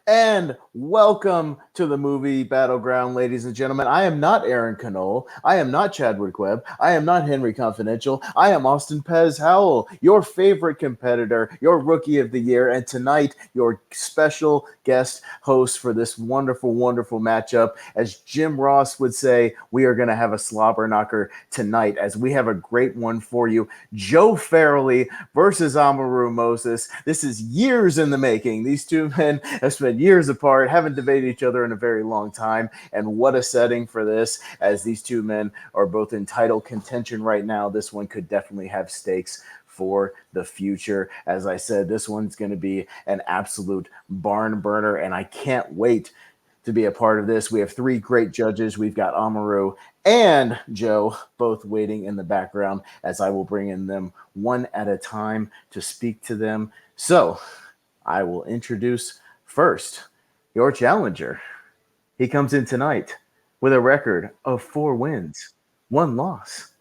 And welcome to the Movie Battleground, ladies and gentlemen. I am not Aaron Canole. I am not Chadwick Webb. I am not Henry Confidential. I am Austin Pez Howell, your favorite competitor, your rookie of the year, and tonight, your special guest host for this wonderful, wonderful matchup. As Jim Ross would say, we are going to have a slobber knocker tonight as we have a great one for you. Joe Farrelly versus Amaru Moses. This is years in the making. These two men have spent years apart, haven't debated each other in a very long time. And what a setting for this, as these two men are both in title contention right now. This one could definitely have stakes for the future. As I said, this one's going to be an absolute barn burner, and I can't wait to be a part of this. We have three great judges. We've got Amaru and Joe both waiting in the background as I will bring in them one at a time to speak to them. So I will introduce first your challenger. He comes in tonight with a record of 4 wins, 1 loss.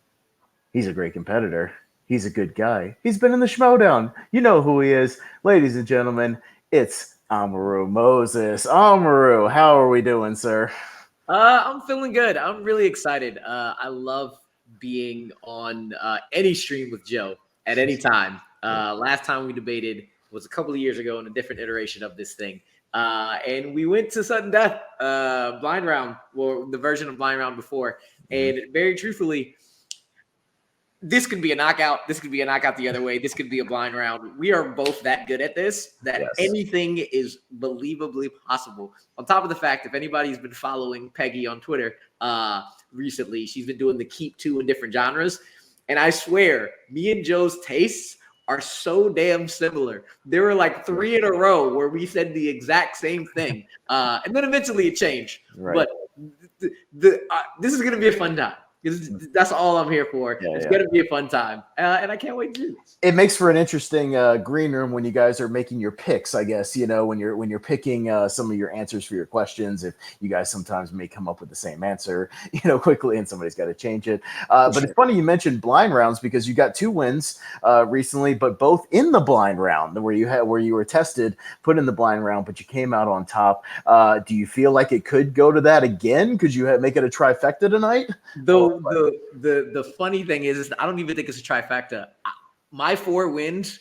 He's a great competitor. He's a good guy. He's been in the Schmodown. You know who he is. Ladies and gentlemen, it's Amaru Moses. Amaru, how are we doing, sir? I'm feeling good. I'm really excited. I love being on any stream with Joe at any time. Last time we debated was a couple of years ago in a different iteration of this thing. And we went to sudden death, blind round, or the version of blind round before. And very truthfully, this could be a knockout. This could be a knockout the other way. This could be a blind round. We are both that good at this that anything is believably possible. On top of the fact, if anybody's been following Peggy on Twitter recently, she's been doing the keep 2 in different genres. And I swear, me and Joe's tastes are so damn similar. There were like 3 in a row where we said the exact same thing. And then eventually it changed. Right. But this is going to be a fun time. That's all I'm here for. It's going to be a fun time. And I can't wait to do this. It makes for an interesting green room when you guys are making your picks, I guess, you know, when you're picking some of your answers for your questions. If you guys sometimes may come up with the same answer, you know, quickly, and somebody's got to change it. But It's funny you mentioned blind rounds because you got 2 wins recently, but both in the blind round where you were tested, put in the blind round, but you came out on top. Do you feel like it could go to that again? Could you make it a trifecta tonight? The funny thing is I don't even think it's a trifecta. My 4 wins,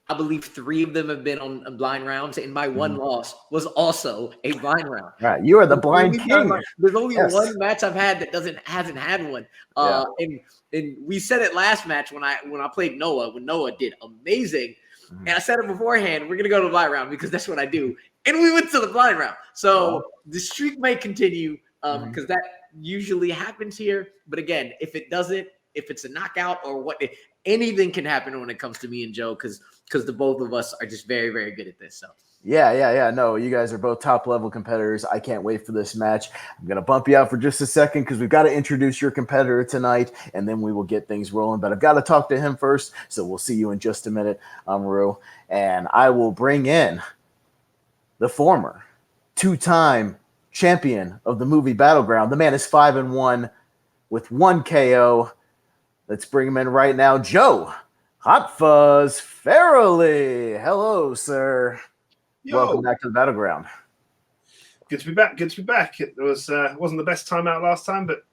I believe 3 of them have been on blind rounds, and my 1 loss was also a blind round. Right, you are the blind king. There's only 1 match I've had that hasn't had one. And we said it last match when I played Noah, when Noah did amazing. And I said it beforehand, we're gonna go to the blind round because that's what I do. And we went to the blind round. So the streak may continue because that usually happens here. But again, if it doesn't, if it's a knockout or what, anything can happen when it comes to me and Joe because the both of us are just very, very good at this. So yeah. No, you guys are both top level competitors. I can't wait for this match. I'm gonna bump you out for just a second because we've got to introduce your competitor tonight, and then we will get things rolling. But I've got to talk to him first, so we'll see you in just a minute, Amaru, and I will bring in the former 2-time champion of the Movie Battleground. The man is 5-1 with 1 KO. Let's bring him in right now. Joe Hot Fuzz Farrelly. Hello, sir. Yo. Welcome back to the Battleground. Good to be back. It was wasn't the best time out last time, but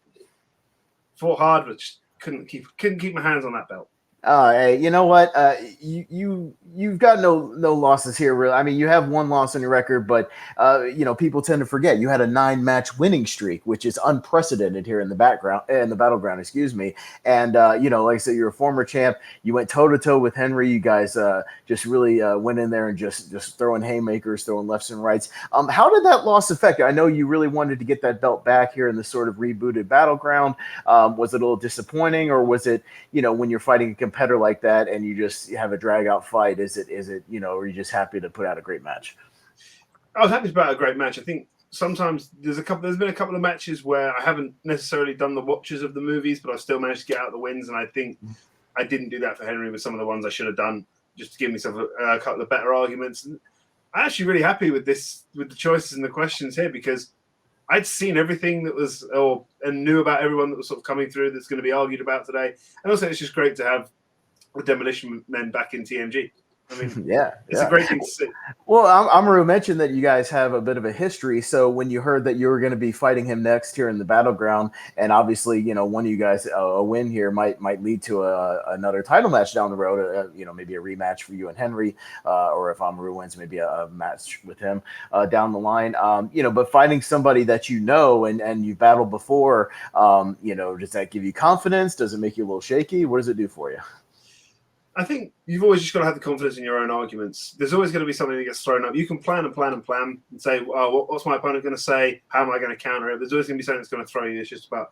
fought hard, but just couldn't keep my hands on that belt. Hey, you know what? You've got no losses here. Really, I mean, you have 1 loss on your record, but you know, people tend to forget you had a 9-match winning streak, which is unprecedented here in the battleground. Excuse me. And you know, like I said, you're a former champ. You went toe to toe with Henry. You guys just really went in there and just throwing haymakers, throwing lefts and rights. How did that loss affect you? I know you really wanted to get that belt back here in this sort of rebooted battleground. Was it a little disappointing, or was it, you know, when you're fighting a competitor like that and you just have a drag out fight, is it you know, or are you just happy to put out a great match? I was happy to put out a great match. I think sometimes there's been a couple of matches where I haven't necessarily done the watches of the movies, but I've still managed to get out the wins, and I think I didn't do that for Henry with some of the ones I should have done, just to give myself a couple of better arguments. And I'm actually really happy with the choices and the questions here, because I'd seen everything that was and knew about everyone that was sort of coming through that's going to be argued about today. And also it's just great to have the Demolition Men back in TMG. I mean, Yeah, it's a great thing to see. Well, Amaru mentioned that you guys have a bit of a history. So when you heard that you were going to be fighting him next here in the battleground, and obviously, one of you guys a win here might lead to another title match down the road. Maybe a rematch for you and Henry, or if Amaru wins, maybe a match with him down the line. But fighting somebody that and you battled before, does that give you confidence? Does it make you a little shaky? What does it do for you? I think you've always just got to have the confidence in your own arguments. There's always going to be something that gets thrown up. You can plan and plan and plan and say, oh, what's my opponent going to say? How am I going to counter it? There's always going to be something that's going to throw you. It's just about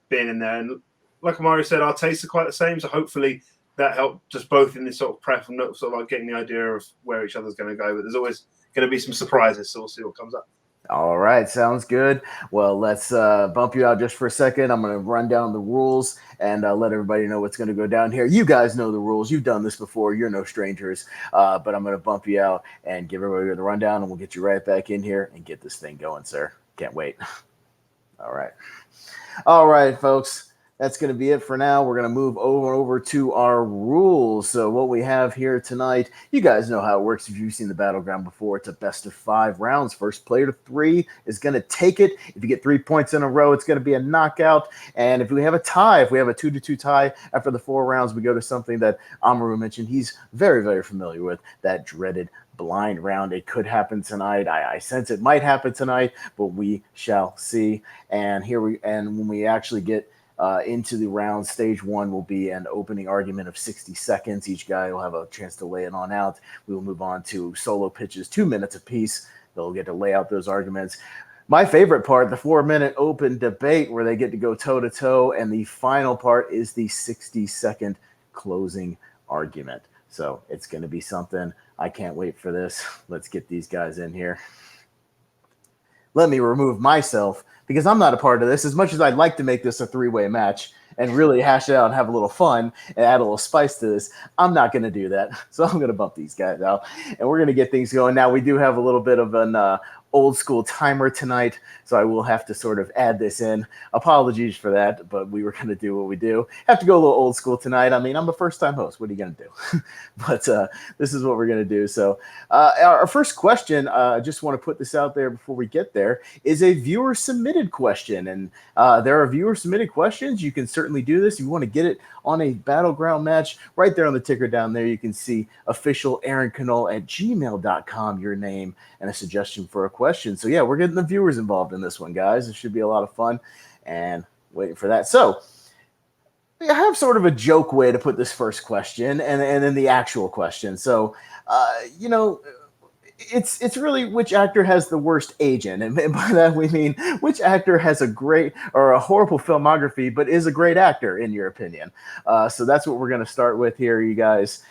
being in there. And like Amaru said, our tastes are quite the same. So hopefully that helped us both in this sort of prep and sort of like getting the idea of where each other's going to go. But there's always going to be some surprises. So we'll see what comes up. All right, sounds good. Well, let's bump you out just for a second. I'm going to run down the rules and let everybody know what's going to go down here. You guys know the rules. You've done this before. You're no strangers. But I'm going to bump you out and give everybody the rundown, and we'll get you right back in here and get this thing going, sir. Can't wait. All right. All right, folks. That's going to be it for now. We're going to move over to our rules. So what we have here tonight, you guys know how it works. If you've seen the Battleground before, it's a best of 5 rounds. First player to 3 is going to take it. If you get 3 points in a row, it's going to be a knockout. And if we have a tie, if we have a 2-2 tie after the 4 rounds, we go to something that Amaru mentioned he's very, very familiar with, that dreaded blind round. It could happen tonight. I sense it might happen tonight, but we shall see. And when we actually get into the round, stage 1 will be an opening argument of 60 seconds. Each guy will have a chance to lay it on out. We will move on to solo pitches, 2 minutes apiece. They'll get to lay out those arguments. My favorite part, the 4-minute open debate where they get to go toe-to-toe, and the final part is the 60-second closing argument. So it's going to be something. I can't wait for this. Let's get these guys in here. Let me remove myself because I'm not a part of this. As much as I'd like to make this a 3-way match and really hash it out and have a little fun and add a little spice to this, I'm not going to do that. So I'm going to bump these guys out, and we're going to get things going. Now, we do have a little bit of an old school timer tonight, so I will have to sort of add this in. Apologies for that, but we were going to do what we do. Have to go a little old school tonight. I mean, I'm a first-time host. What are you going to do? But this is what we're going to do. So our first question, I just want to put this out there before we get there, is a viewer-submitted question. And there are viewer-submitted questions. You can certainly do this. If you want to get it on a Battleground match, right there on the ticker down there, you can see official aaronknoll@gmail.com, your name, and a suggestion for a question. So, yeah, we're getting the viewers involved in this one, guys. It should be a lot of fun, and waiting for that. So, I have sort of a joke way to put this first question and then the actual question. So, it's really which actor has the worst agent, and by that we mean which actor has a great or a horrible filmography but is a great actor in your opinion. So that's what we're going to start with here, you guys.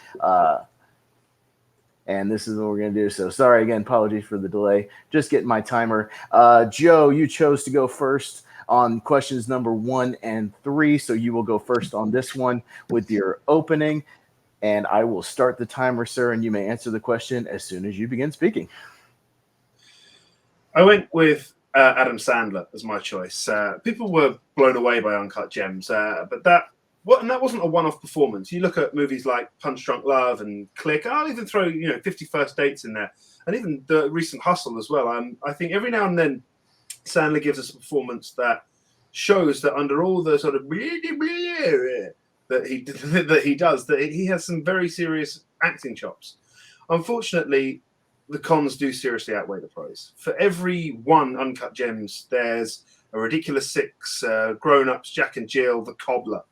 And this is what we're going to do. So sorry again, apologies for the delay. Just getting my timer. Joe, you chose to go first on questions number 1 and 3, so you will go first on this one with your opening. And I will start the timer, sir, and you may answer the question as soon as you begin speaking. I went with Adam Sandler as my choice. People were blown away by Uncut Gems, but that wasn't a one-off performance. You look at movies like Punch Drunk Love and Click. I'll even throw 50 First Dates in there, and even the recent Hustle as well. I think every now and then Sandler gives us a performance that shows that under all the sort of that he does, that he has some very serious acting chops. Unfortunately, the cons do seriously outweigh the pros. For every one Uncut Gems, there's a Ridiculous 6, Grown Ups, Jack and Jill, The Cobbler.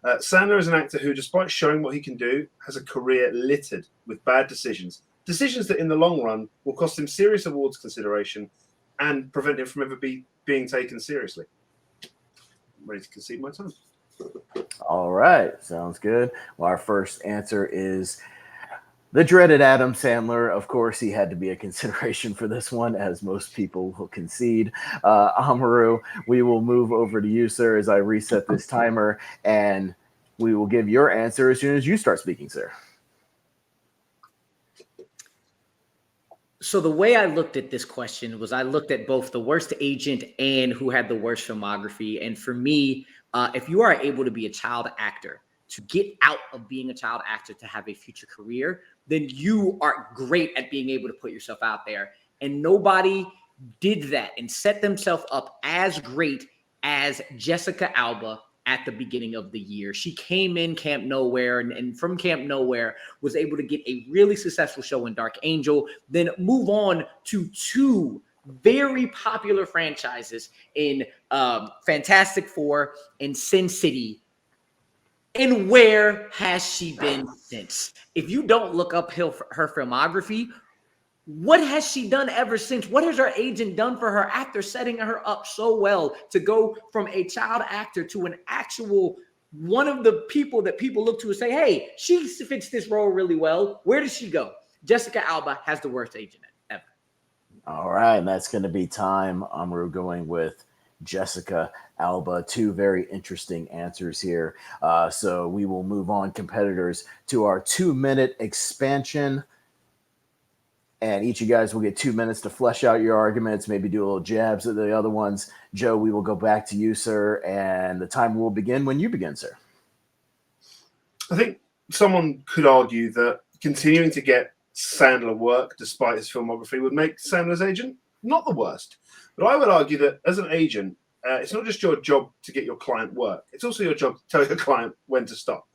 Sandler is an actor who, despite showing what he can do, has a career littered with bad decisions. Decisions that in the long run will cost him serious awards consideration and prevent him from ever being taken seriously. I'm ready to concede my time. All right. Sounds good. Well, our first answer is the dreaded Adam Sandler. Of course, he had to be a consideration for this one, as most people will concede. Amaru, we will move over to you, sir, as I reset this timer, and we will give your answer as soon as you start speaking, sir. So the way I looked at this question was I looked at both the worst agent and who had the worst filmography. And for me, if you are able to be a child actor, to get out of being a child actor to have a future career, then you are great at being able to put yourself out there. And nobody did that and set themselves up as great as Jessica Alba at the beginning of the year. She came in Camp Nowhere and from Camp Nowhere was able to get a really successful show in Dark Angel, then move on to 2 very popular franchises in Fantastic Four and Sin City. And where has she been since? If you don't look up her filmography, what has she done ever since? What has her agent done for her after setting her up so well to go from a child actor to an actual one of the people that people look to and say, hey, she fits this role really well. Where does she go? Jessica Alba has the worst agent ever. All right, and that's going to be time. Amaru going with Jessica Alba. 2 very interesting answers here. So we will move on, competitors, to our 2-minute expansion. And each of you guys will get 2 minutes to flesh out your arguments, maybe do a little jabs at the other ones. Joe, we will go back to you, sir, and the timer will begin when you begin, sir. I think someone could argue that continuing to get Sandler work despite his filmography would make Sandler's agent not the worst. But I would argue that as an agent, it's not just your job to get your client work. It's also your job to tell your client when to stop.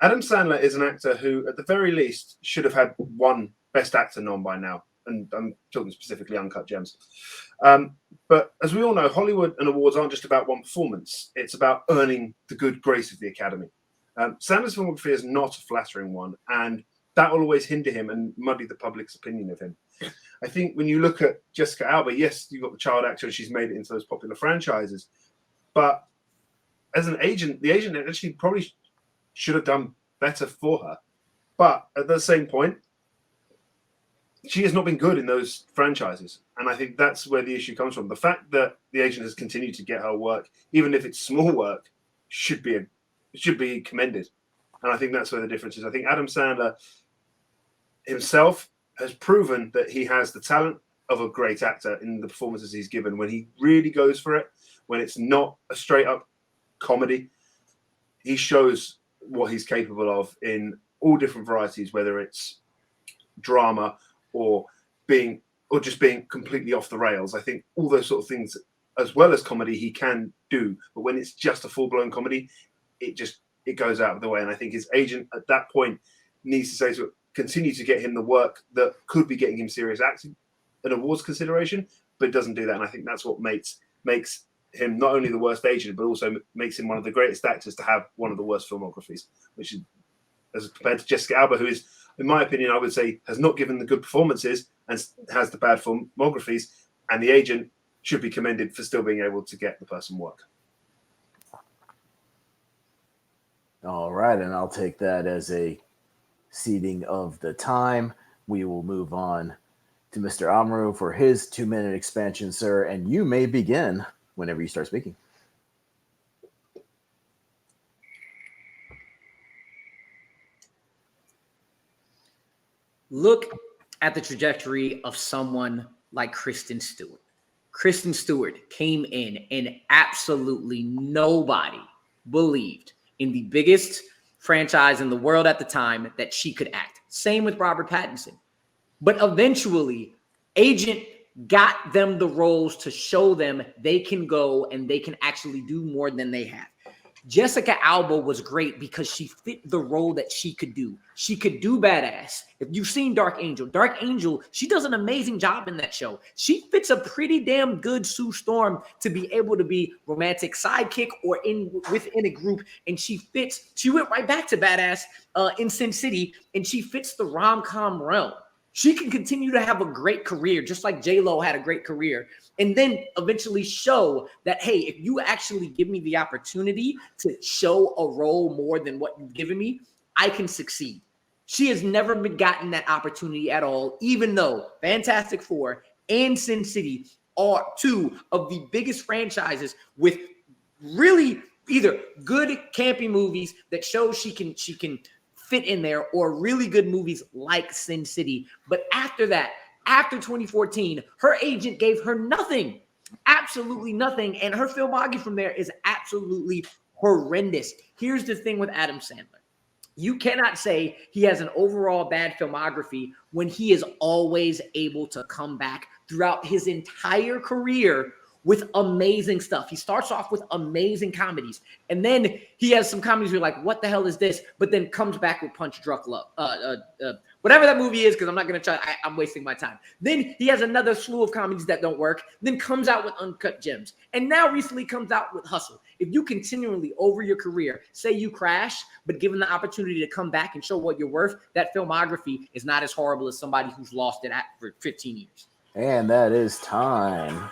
Adam Sandler is an actor who, at the very least, should have had 1 Best Actor nom by now. And I'm talking specifically Uncut Gems. But as we all know, Hollywood and awards aren't just about one performance. It's about earning the good grace of the Academy. Sandler's filmography is not a flattering one, and that will always hinder him and muddy the public's opinion of him. I think when you look at Jessica Alba, yes, you've got the child actor and she's made it into those popular franchises. But as an agent, the agent actually probably should have done better for her. But at the same point, she has not been good in those franchises. And I think that's where the issue comes from. The fact that the agent has continued to get her work, even if it's small work, should be commended. And I think that's where the difference is. I think Adam Sandler himself has proven that he has the talent of a great actor in the performances he's given. When he really goes for it, when it's not a straight up comedy, he shows what he's capable of in all different varieties, whether it's drama or just being completely off the rails. I think all those sort of things, as well as comedy, he can do. But when it's just a full-blown comedy, it goes out of the way. And I think his agent at that point needs to say to continue to get him the work that could be getting him serious acting and awards consideration, but doesn't do that. And I think that's what makes him not only the worst agent, but also makes him one of the greatest actors to have one of the worst filmographies, which is as compared to Jessica Alba, who is, in my opinion, I would say, has not given the good performances and has the bad filmographies, and the agent should be commended for still being able to get the person work. All right, and I'll take that as a ceding of the time. We will move on to Mr. Amaru for his 2-minute expansion, sir, and you may begin whenever you start speaking. Look at the trajectory of someone like Kristen Stewart. Kristen Stewart came in and absolutely nobody believed in the biggest franchise in the world at the time that she could act. Same with Robert Pattinson. But eventually, agent got them the roles to show them they can go and they can actually do more than they have. Jessica Alba was great because she fit the role that she could do. She could do badass. If you've seen Dark Angel, she does an amazing job in that show. She fits a pretty damn good Sue Storm to be able to be romantic sidekick or within a group. And she went right back to badass in Sin City, and she fits the rom-com realm. She can continue to have a great career, just like J-Lo had a great career, and then eventually show that, hey, if you actually give me the opportunity to show a role more than what you've given me, I can succeed. She has never been gotten that opportunity at all, even though Fantastic Four and Sin City are 2 of the biggest franchises with really either good campy movies that show she can fit in there, or really good movies like Sin City. But after that, after 2014, her agent gave her nothing, absolutely nothing. And her filmography from there is absolutely horrendous. Here's the thing with Adam Sandler. You cannot say he has an overall bad filmography when he is always able to come back throughout his entire career with amazing stuff. He starts off with amazing comedies, and then he has some comedies where you're like, what the hell is this? But then comes back with Punch Drunk Love. Whatever that movie is, because I'm not going to try. I'm wasting my time. Then he has another slew of comedies that don't work, then comes out with Uncut Gems, and now recently comes out with Hustle. If you continually over your career say you crash, but given the opportunity to come back and show what you're worth, that filmography is not as horrible as somebody who's lost it for 15 years. And that is time.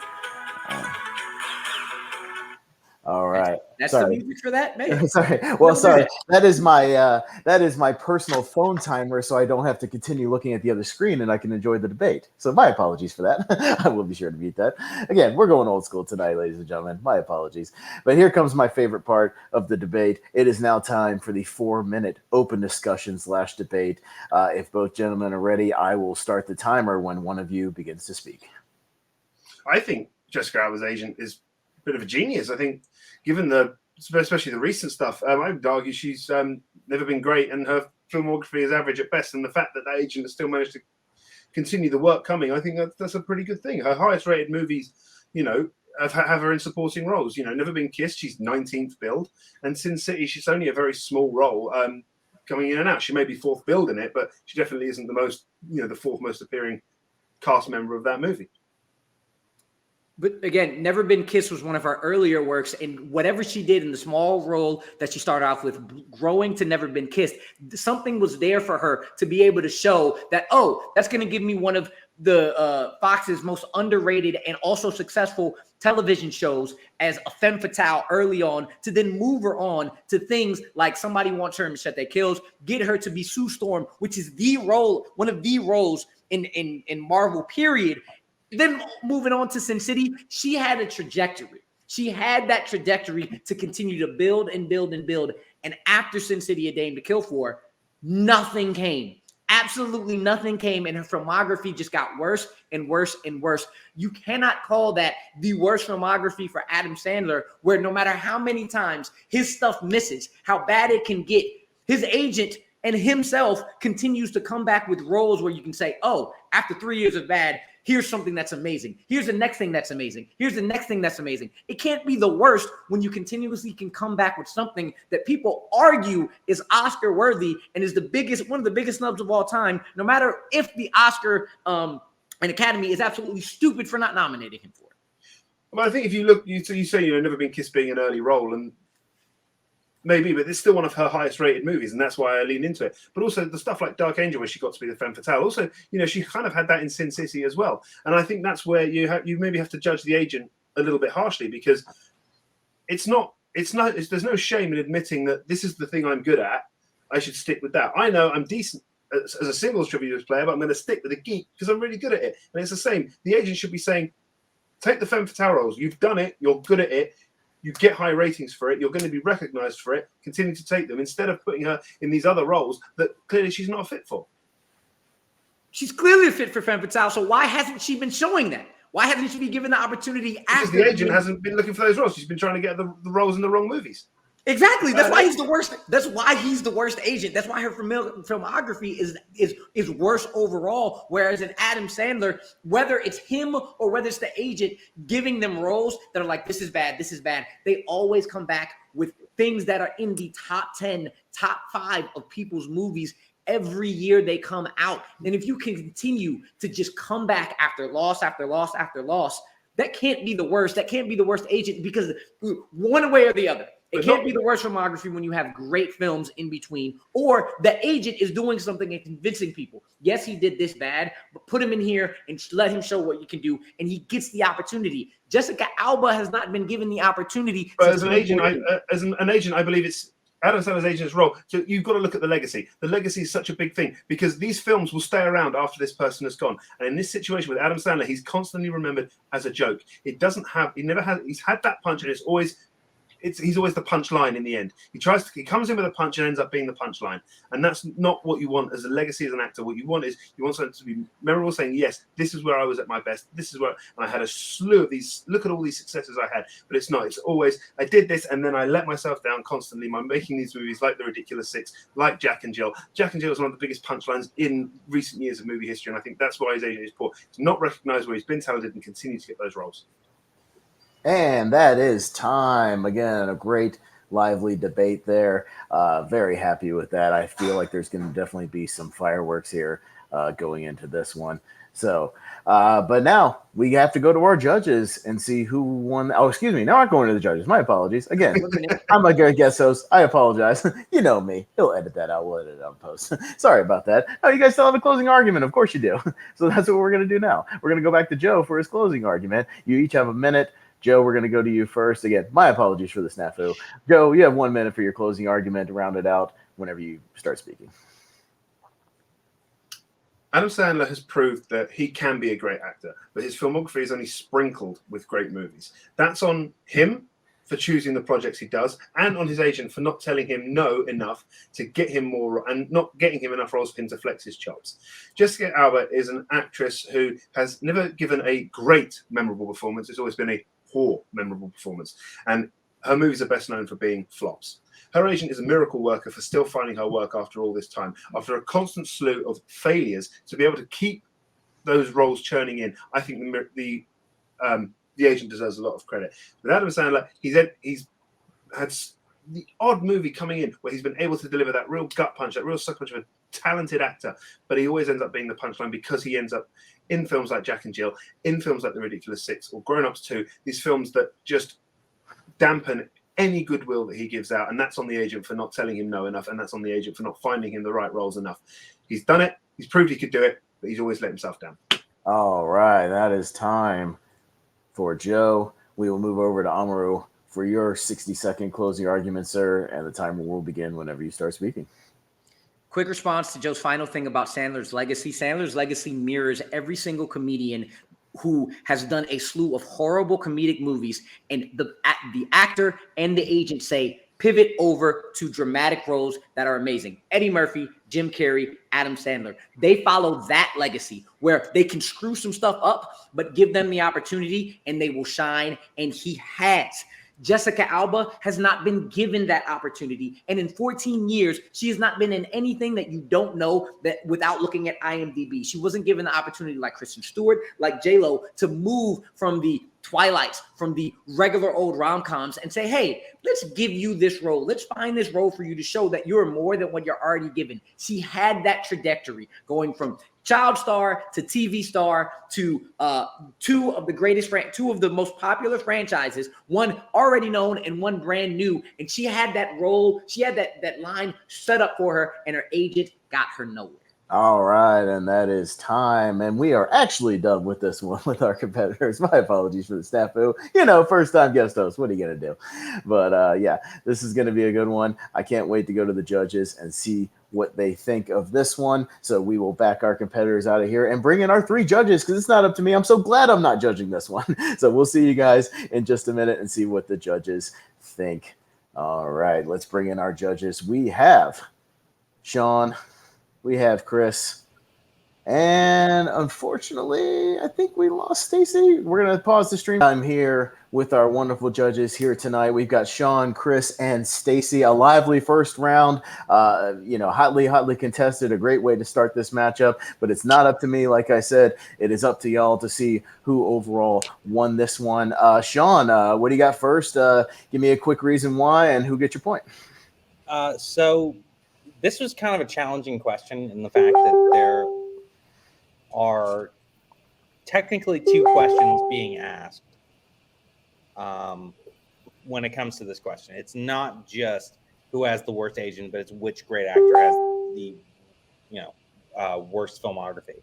All right. That's the music for that, man. Sorry. Well, sorry. That is my personal phone timer, so I don't have to continue looking at the other screen and I can enjoy the debate. So my apologies for that. I will be sure to mute that. Again, we're going old school tonight, ladies and gentlemen. My apologies. But here comes my favorite part of the debate. It is now time for the 4-minute open discussion / debate. If both gentlemen are ready, I will start the timer when one of you begins to speak. I think Jessica Alba's agent is a bit of a genius. I think, given especially the recent stuff, I would argue she's never been great, and her filmography is average at best. And the fact that agent has still managed to continue the work coming, I think that's a pretty good thing. Her highest rated movies, have her in supporting roles. Never Been Kissed, she's 19th billed, and Sin City, she's only a very small role, coming in and out. She may be 4th billed in it, but she definitely isn't the most, the 4th most appearing cast member of that movie. But again, Never Been Kissed was one of her earlier works, and whatever she did in the small role that she started off with, growing to Never Been Kissed, something was there for her to be able to show that, that's going to give me one of the Fox's most underrated and also successful television shows as a femme fatale early on, to then move her on to things like Somebody Wants Her and Machete Kills, get her to be Sue Storm, which is one of the roles in Marvel, period. Then moving on to Sin City, she had a trajectory. She had that trajectory to continue to build and build and build. And after Sin City, A Dame to Kill For, nothing came. Absolutely nothing came. And her filmography just got worse and worse and worse. You cannot call that the worst filmography for Adam Sandler, where no matter how many times his stuff misses, how bad it can get, his agent and himself continues to come back with roles where you can say, after 3 years of bad, here's something that's amazing. Here's the next thing that's amazing. Here's the next thing that's amazing. It can't be the worst when you continuously can come back with something that people argue is Oscar worthy and is one of the biggest snubs of all time, no matter if the Oscar and Academy is absolutely stupid for not nominating him for it. Well, I think if you look, you say, Never Been Kissed being an early role, and maybe, but it's still one of her highest rated movies, and that's why I lean into it. But also the stuff like Dark Angel, where she got to be the femme fatale. Also, she kind of had that in Sin City as well. And I think that's where you maybe have to judge the agent a little bit harshly, because there's no shame in admitting that this is the thing I'm good at. I should stick with that. I know I'm decent as a singles trivia player, but I'm going to stick with a geek because I'm really good at it. And it's the same. The agent should be saying, take the femme fatale roles. You've done it. You're good at it. You get high ratings for it. You're going to be recognized for it. Continue to take them instead of putting her in these other roles that clearly she's not fit for. She's clearly a fit for femme fatale. So why hasn't she been showing that? Why hasn't she been given the opportunity? Because the agent hasn't been looking for those roles. She's been trying to get the roles in the wrong movies. Exactly. That's why he's the worst. That's why he's the worst agent. That's why her filmography is worse overall. Whereas in Adam Sandler, whether it's him or whether it's the agent giving them roles that are like, this is bad, they always come back with things that are in the top 10, top 5 of people's movies every year they come out. And if you can continue to just come back after loss after loss after loss, that can't be the worst. That can't be the worst agent, because one way or the other. It can't be the worst filmography when you have great films in between, or the agent is doing something and convincing people. Yes, he did this bad, but put him in here and let him show what you can do, and he gets the opportunity. Jessica Alba has not been given the opportunity. But as an agent, I believe it's Adam Sandler's agent's role. So you've got to look at the legacy. The legacy is such a big thing, because these films will stay around after this person has gone. And in this situation with Adam Sandler, he's constantly remembered as a joke. He's had that punch, and it's always he's always the punchline in the end. He comes in with a punch and ends up being the punchline, and that's not what you want as a legacy as an actor. What you want is you want something to be memorable, saying, yes, this is where I was at my best. This is where and I had a slew of these. Look at all these successes I had, but it's not. It's always I did this and then I let myself down constantly. I'm making these movies like The Ridiculous Six, like Jack and Jill. Jack and Jill is one of the biggest punchlines in recent years of movie history, and I think that's why his agent is poor. He's not recognised where he's been talented and continues to get those roles. And that is time. Again, a great, lively debate there. Very happy with that. I feel like there's going to definitely be some fireworks here going into this one. So, but now we have to go to our judges and see who won. Oh, excuse me. Now I'm going to the judges. My apologies. Again, I'm a great guest host. I apologize. You know me. He'll edit that out. We'll edit it out in post. Sorry about that. Oh, you guys still have a closing argument. Of course you do. So that's what we're going to do now. We're going to go back to Joe for his closing argument. You each have a minute. Joe, we're going to go to you first. Again, my apologies for the snafu. Joe, you have 1 minute for your closing argument to round it out whenever you start speaking. Adam Sandler has proved that he can be a great actor, but his filmography is only sprinkled with great movies. That's on him for choosing the projects he does, and on his agent for not telling him no enough to get him more, and not getting him enough roles for him to flex his chops. Jessica Alba is an actress who has never given a great, memorable performance. It's always been a poor, memorable performance. And her movies are best known for being flops. Her agent is a miracle worker for still finding her work after all this time. After a constant slew of failures, to be able to keep those roles churning in, I think the agent deserves a lot of credit. With Adam Sandler, he's had the odd movie coming in where he's been able to deliver that real gut punch, that real sucker punch of a talented actor, but he always ends up being the punchline because he ends up in films like Jack and Jill, in films like The Ridiculous Six or Grown Ups 2, these films that just dampen any goodwill that he gives out, and that's on the agent for not telling him no enough, and that's on the agent for not finding him the right roles enough. He's done it, he's proved he could do it, but he's always let himself down. All right, that is time for Joe. We will move over to Amaru for your 60-second closing argument, sir, and the timer will begin whenever you start speaking. Quick response to Joe's final thing about Sandler's legacy. Sandler's legacy mirrors every single comedian who has done a slew of horrible comedic movies, and the actor and the agent say, pivot over to dramatic roles that are amazing. Eddie Murphy, Jim Carrey, Adam Sandler. They follow that legacy where they can screw some stuff up, but give them the opportunity and they will shine, and he has. Jessica Alba has not been given that opportunity. And in 14 years, she has not been in anything that you don't know that without looking at IMDb. She wasn't given the opportunity like Kristen Stewart, like J-Lo, to move from the Twilights, from the regular old rom-coms and say, hey, let's give you this role. Let's find this role for you to show that you're more than what you're already given. She had that trajectory going from child star to TV star to two of the most popular franchises, one already known and one brand new. And she had that role. She had that line set up for her, and her agent got her nowhere. All right, and that is time. And we are actually done with this one with our competitors. My apologies for the snafu. First-time guest host. What are you going to do? But, yeah, this is going to be a good one. I can't wait to go to the judges and see what they think of this one. So we will back our competitors out of here and bring in our 3 judges because it's not up to me. I'm so glad I'm not judging this one. So we'll see you guys in just a minute and see what the judges think. All right, let's bring in our judges. We have Sean. We have Chris, and unfortunately, I think we lost Stacy. We're going to pause the stream. I'm here with our wonderful judges here tonight. We've got Sean, Chris, and Stacy. A lively first round, hotly contested. A great way to start this matchup, but it's not up to me. Like I said, it is up to y'all to see who overall won this one. Sean, what do you got first? Give me a quick reason why and who gets your point. So this was kind of a challenging question in the fact that there are technically 2 questions being asked when it comes to this question. It's not just who has the worst agent, but it's which great actor has the worst filmography.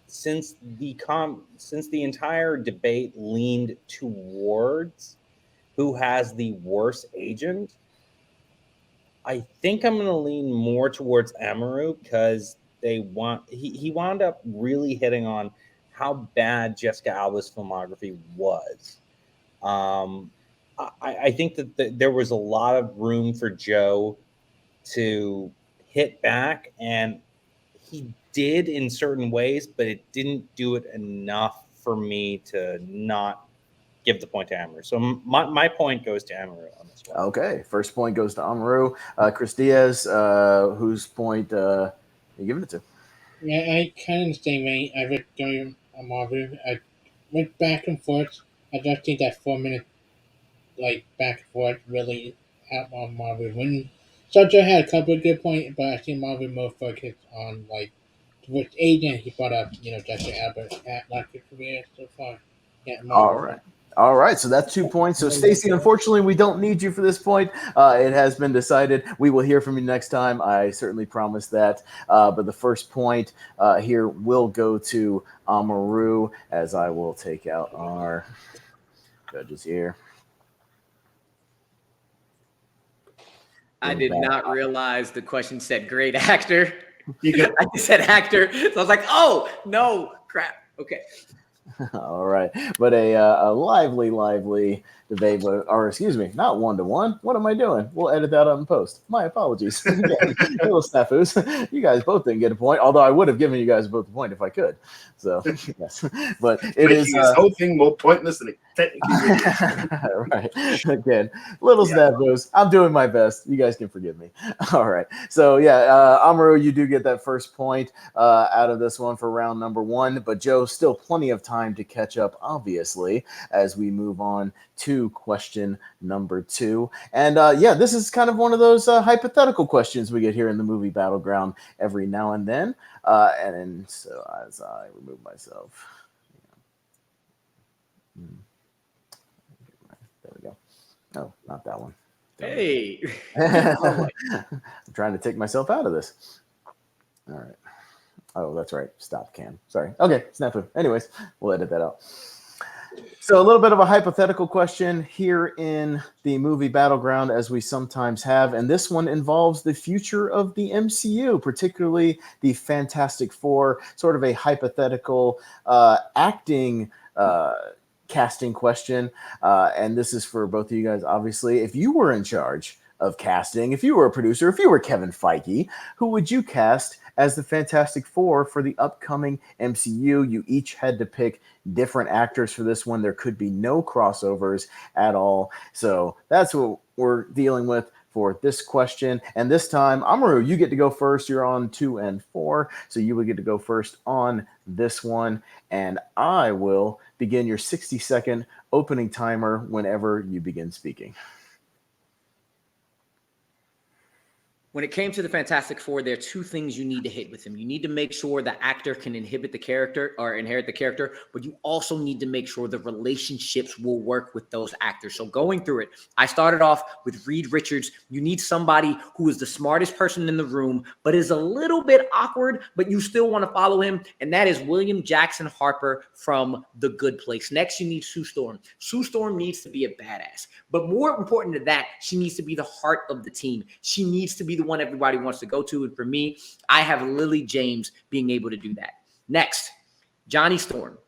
Since the entire debate leaned towards who has the worst agent, I think I'm going to lean more towards Amaru because he wound up really hitting on how bad Jessica Alba's filmography was. I think that there was a lot of room for Joe to hit back, and he did in certain ways, but it didn't do it enough for me to not give the point to Amaru. So my point goes to Amaru on this one. Okay, first point goes to Amaru. Chris Diaz, whose point are you giving it to? Yeah, I kind of in the same way. I would go Amaru. I went back and forth. I just think that 4 minute back and forth really helped Amaru win. Sergio had a couple of good points, but I think Amaru more focused on which agent he brought up. Jessica Alba at a career so far. Yeah, Amaru. All right, so that's 2 points. So, Stacy, unfortunately, we don't need you for this point. It has been decided. We will hear from you next time. I certainly promise that. But the first point here will go to Amaru, as I will take out our judges here. I did not realize the question said great actor. You I just said actor. So I was like, oh, no, crap. Okay. All right, but a lively debate, or excuse me, not 1-1. What am I doing? We'll edit that out in post. My apologies. Little snafus. You guys both didn't get a point, although I would have given you guys both a point if I could. So yes, but it is this whole thing more pointless than it technically is. Right. Again, little snafus. I'm doing my best. You guys can forgive me. All right. So yeah, Amaru, you do get that first point out of this one for round number 1, but Joe, still plenty of time to catch up, obviously, as we move on to question number 2. And this is kind of one of those hypothetical questions we get here in the Movie Battleground every now and then. And so as I remove myself, there we go. No, not that one. Hey. I'm trying to take myself out of this. All right. Oh, that's right. Stop cam. Sorry. Okay, snafu. Anyways, we'll edit that out. So a little bit of a hypothetical question here in the Movie Battleground, as we sometimes have, and this one involves the future of the MCU, particularly the Fantastic Four, sort of a hypothetical acting casting question. And this is for both of you guys, obviously. If you were in charge of casting, if you were a producer, if you were Kevin Feige, who would you cast as the Fantastic Four for the upcoming MCU? You each had to pick different actors for this one. There could be no crossovers at all. So that's what we're dealing with for this question. And this time, Amaru, you get to go first. You're on 2 and 4. So you would get to go first on this one. And I will begin your 60-second opening timer whenever you begin speaking. When it came to the Fantastic Four, there are 2 things you need to hit with him. You need to make sure the actor can inherit the character, but you also need to make sure the relationships will work with those actors. So going through it, I started off with Reed Richards. You need somebody who is the smartest person in the room, but is a little bit awkward, but you still want to follow him, and that is William Jackson Harper from The Good Place. Next, you need Sue Storm. Sue Storm needs to be a badass, but more important than that, she needs to be the heart of the team. She needs to be the one everybody wants to go to. And for me, I have Lily James being able to do that. Next, Johnny Storm.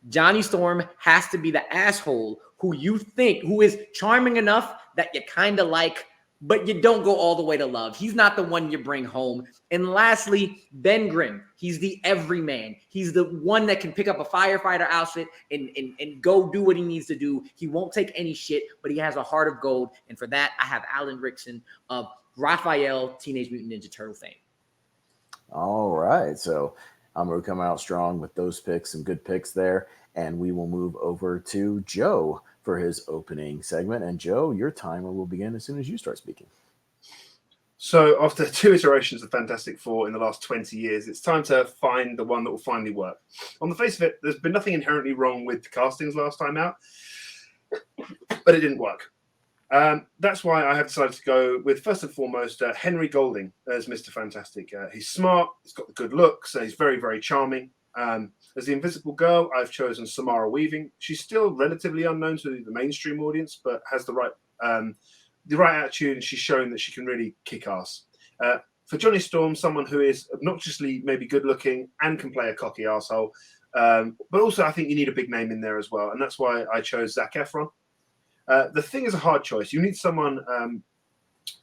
Johnny Storm has to be the asshole who you think, who is charming enough that you kind of like, but you don't go all the way to love. He's not the one you bring home. And lastly, Ben Grimm. He's the everyman. He's the one that can pick up a firefighter outfit and go do what he needs to do. He won't take any shit, but he has a heart of gold. And for that, I have Alan Rickson of Raphael, Teenage Mutant Ninja Turtle fame. All right. So Amaru coming out strong with those picks, some good picks there. And we will move over to Joe for his opening segment. And Joe, your timer will begin as soon as you start speaking. So after 2 iterations of Fantastic Four in the last 20 years, it's time to find the one that will finally work. On the face of it, there's been nothing inherently wrong with the castings last time out, but it didn't work. That's why I have decided to go with, first and foremost, Henry Golding as Mr. Fantastic. He's smart, he's got the good looks, he's very, very charming. As the Invisible Girl, I've chosen Samara Weaving. She's still relatively unknown to the mainstream audience, but has the right attitude, and she's shown that she can really kick ass. For Johnny Storm, someone who is obnoxiously maybe good looking and can play a cocky asshole, But also, I think you need a big name in there as well, and that's why I chose Zac Efron. The Thing is a hard choice. You need someone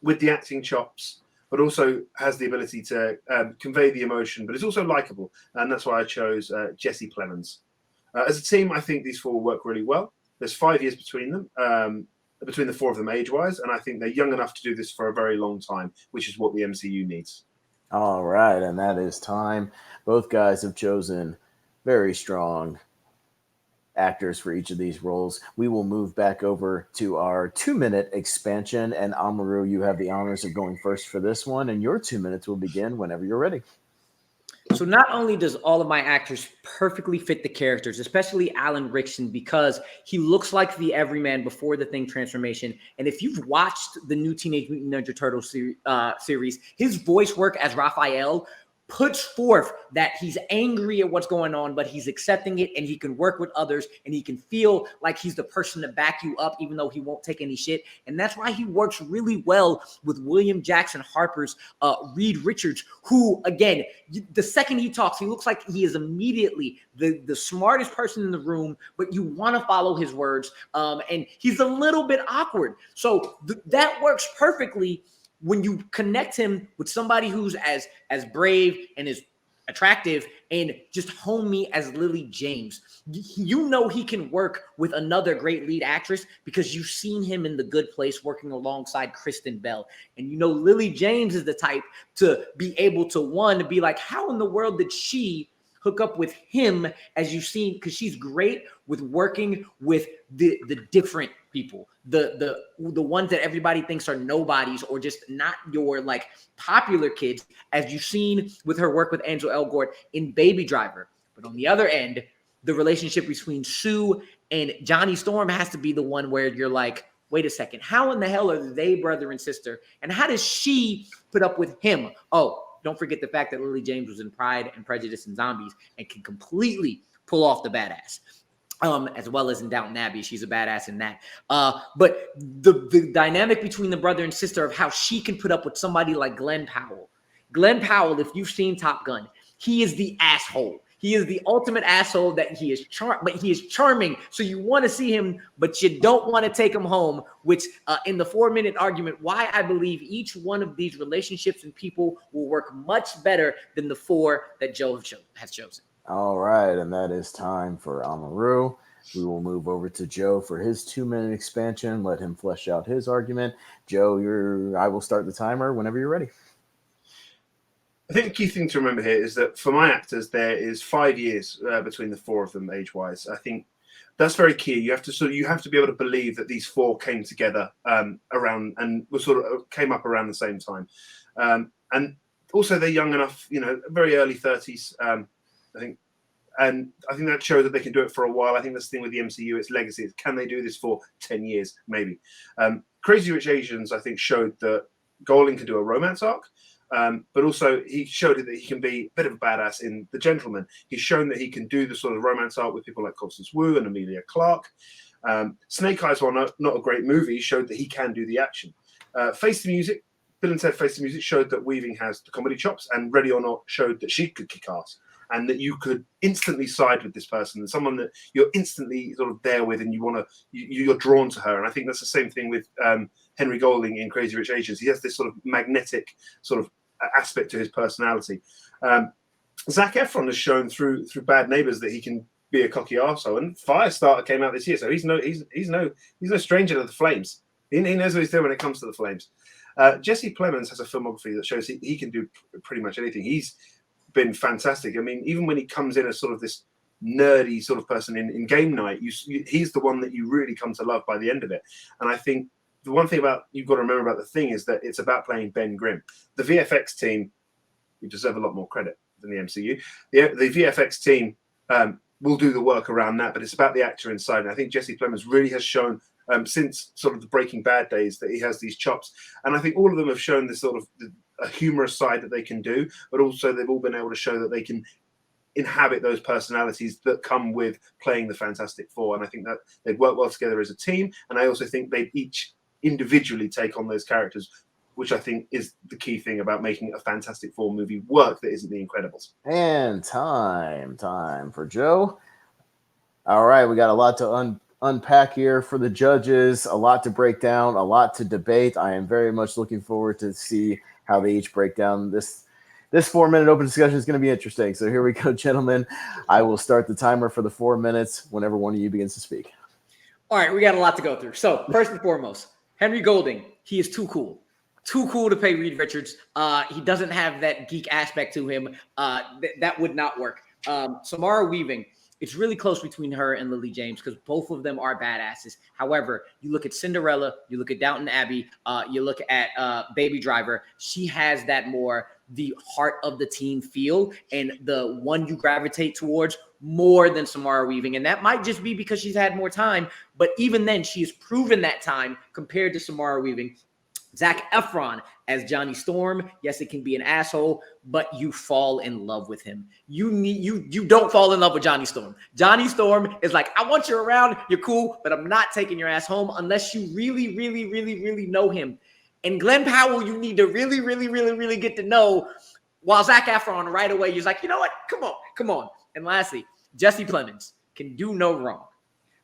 with the acting chops, but also has the ability to convey the emotion, but is also likable, and that's why I chose Jesse Plemons. As a team, I think these four will work really well. There's 5 years between them, between the four of them age-wise, and I think they're young enough to do this for a very long time, which is what the MCU needs. All right, and that is time. Both guys have chosen very strong actors for each of these roles. We will move back over to our 2-minute expansion, and Amaru, you have the honors of going first for this one, and your 2 minutes will begin whenever you're ready. So not only does all of my actors perfectly fit the characters, especially Alan Rickson, because he looks like the everyman before the Thing transformation. And if you've watched the new Teenage Mutant Ninja Turtles series, his voice work as Raphael puts forth that he's angry at what's going on, but he's accepting it, and he can work with others, and he can feel like he's the person to back you up, even though he won't take any shit. And that's why he works really well with William Jackson Harper's Reed Richards, who, again, the second he talks, he looks like he is immediately the smartest person in the room, but you want to follow his words. And he's a little bit awkward. So that works perfectly when you connect him with somebody who's as brave and as attractive and just homey as Lily James. You know he can work with another great lead actress because you've seen him in The Good Place working alongside Kristen Bell. And you know Lily James is the type to be able to, be like, how in the world did she hook up with him, as you've seen, because she's great with working with the different people, the ones that everybody thinks are nobodies or just not your like popular kids, as you've seen with her work with Ansel Elgort in Baby Driver. But on the other end, the relationship between Sue and Johnny Storm has to be the one where you're like, wait a second, how in the hell are they brother and sister? And how does she put up with him? Oh, don't forget the fact that Lily James was in Pride and Prejudice and Zombies and can completely pull off the badass. As well as in Downton Abbey, she's a badass in that. But the dynamic between the brother and sister of how she can put up with somebody like Glenn Powell. Glenn Powell, if you've seen Top Gun, he is the asshole. He is the ultimate asshole that he is but he is charming. So you want to see him, but you don't want to take him home, which in the 4-minute argument, why I believe each one of these relationships and people will work much better than the 4 that Joe has chosen. All right, and that is time for Amaru. We will move over to Joe for his 2-minute expansion. Let him flesh out his argument. Joe, I will start the timer whenever you're ready. I think the key thing to remember here is that for my actors, there is 5 years between the 4 of them age-wise. I think that's very key. You have to be able to believe that these 4 came together around and were came up around the same time. And also they're young enough, very early 30s. I think that shows that they can do it for a while. I think that's the thing with the MCU, its legacy is, can they do this for 10 years? Maybe. Crazy Rich Asians, I think, showed that Golding could do a romance arc. But also he showed that he can be a bit of a badass in The Gentleman. He's shown that he can do the sort of romance art with people like Constance Wu and Emilia Clarke. Snake Eyes, while not a great movie, showed that he can do the action. Face the Music, Bill and Ted Face the Music showed that Weaving has the comedy chops, and Ready or Not showed that she could kick ass and that you could instantly side with this person, and someone that you're instantly sort of there with and you're drawn to her. And I think that's the same thing with Henry Golding in Crazy Rich Asians. He has this sort of magnetic sort of aspect to his personality. Zac Efron has shown through Bad Neighbors that he can be a cocky arsehole, and Firestarter came out this year, so he's no stranger to the flames. He knows what he's doing when it comes to the flames. Jesse Plemons has a filmography that shows he can do pretty much anything. He's been fantastic. I mean, even when he comes in as sort of this nerdy sort of person in Game Night, he's the one that you really come to love by the end of it. And I think the one thing you've got to remember about The Thing is that it's about playing Ben Grimm. The VFX team, you deserve a lot more credit than the MCU. The VFX team will do the work around that, but it's about the actor inside. And I think Jesse Plemons really has shown since sort of the Breaking Bad days that he has these chops. And I think all of them have shown this sort of a humorous side that they can do, but also they've all been able to show that they can inhabit those personalities that come with playing the Fantastic Four. And I think that they'd work well together as a team. And I also think they'd each individually take on those characters which I think is the key thing about making a Fantastic Four movie work that isn't The Incredibles. And time for Joe. All right, we got a lot to unpack here for the judges, a lot to break down, a lot to debate. I am very much looking forward to see how they each break down. This 4-minute open discussion is going to be interesting. So here we go, gentlemen. I will start the timer for the 4 minutes whenever one of you begins to speak. All right, we got a lot to go through. So first and foremost, Henry Golding, he is too cool. Too cool to pay Reed Richards. He doesn't have that geek aspect to him. That would not work. Samara Weaving, it's really close between her and Lily James because both of them are badasses. However, you look at Cinderella, you look at Downton Abbey, you look at Baby Driver. She has that more the heart of the team feel and the one you gravitate towards more than Samara Weaving. And that might just be because she's had more time. But even then, she has proven that time compared to Samara Weaving. Zac Efron as Johnny Storm. Yes, it can be an asshole, but you fall in love with him. You don't fall in love with Johnny Storm. Johnny Storm is like, I want you around. You're cool, but I'm not taking your ass home unless you really, really, really, really know him. And Glenn Powell, you need to really, really, really, really get to know. While Zac Efron right away, you're like, you know what? Come on. And lastly, Jesse Plemons can do no wrong,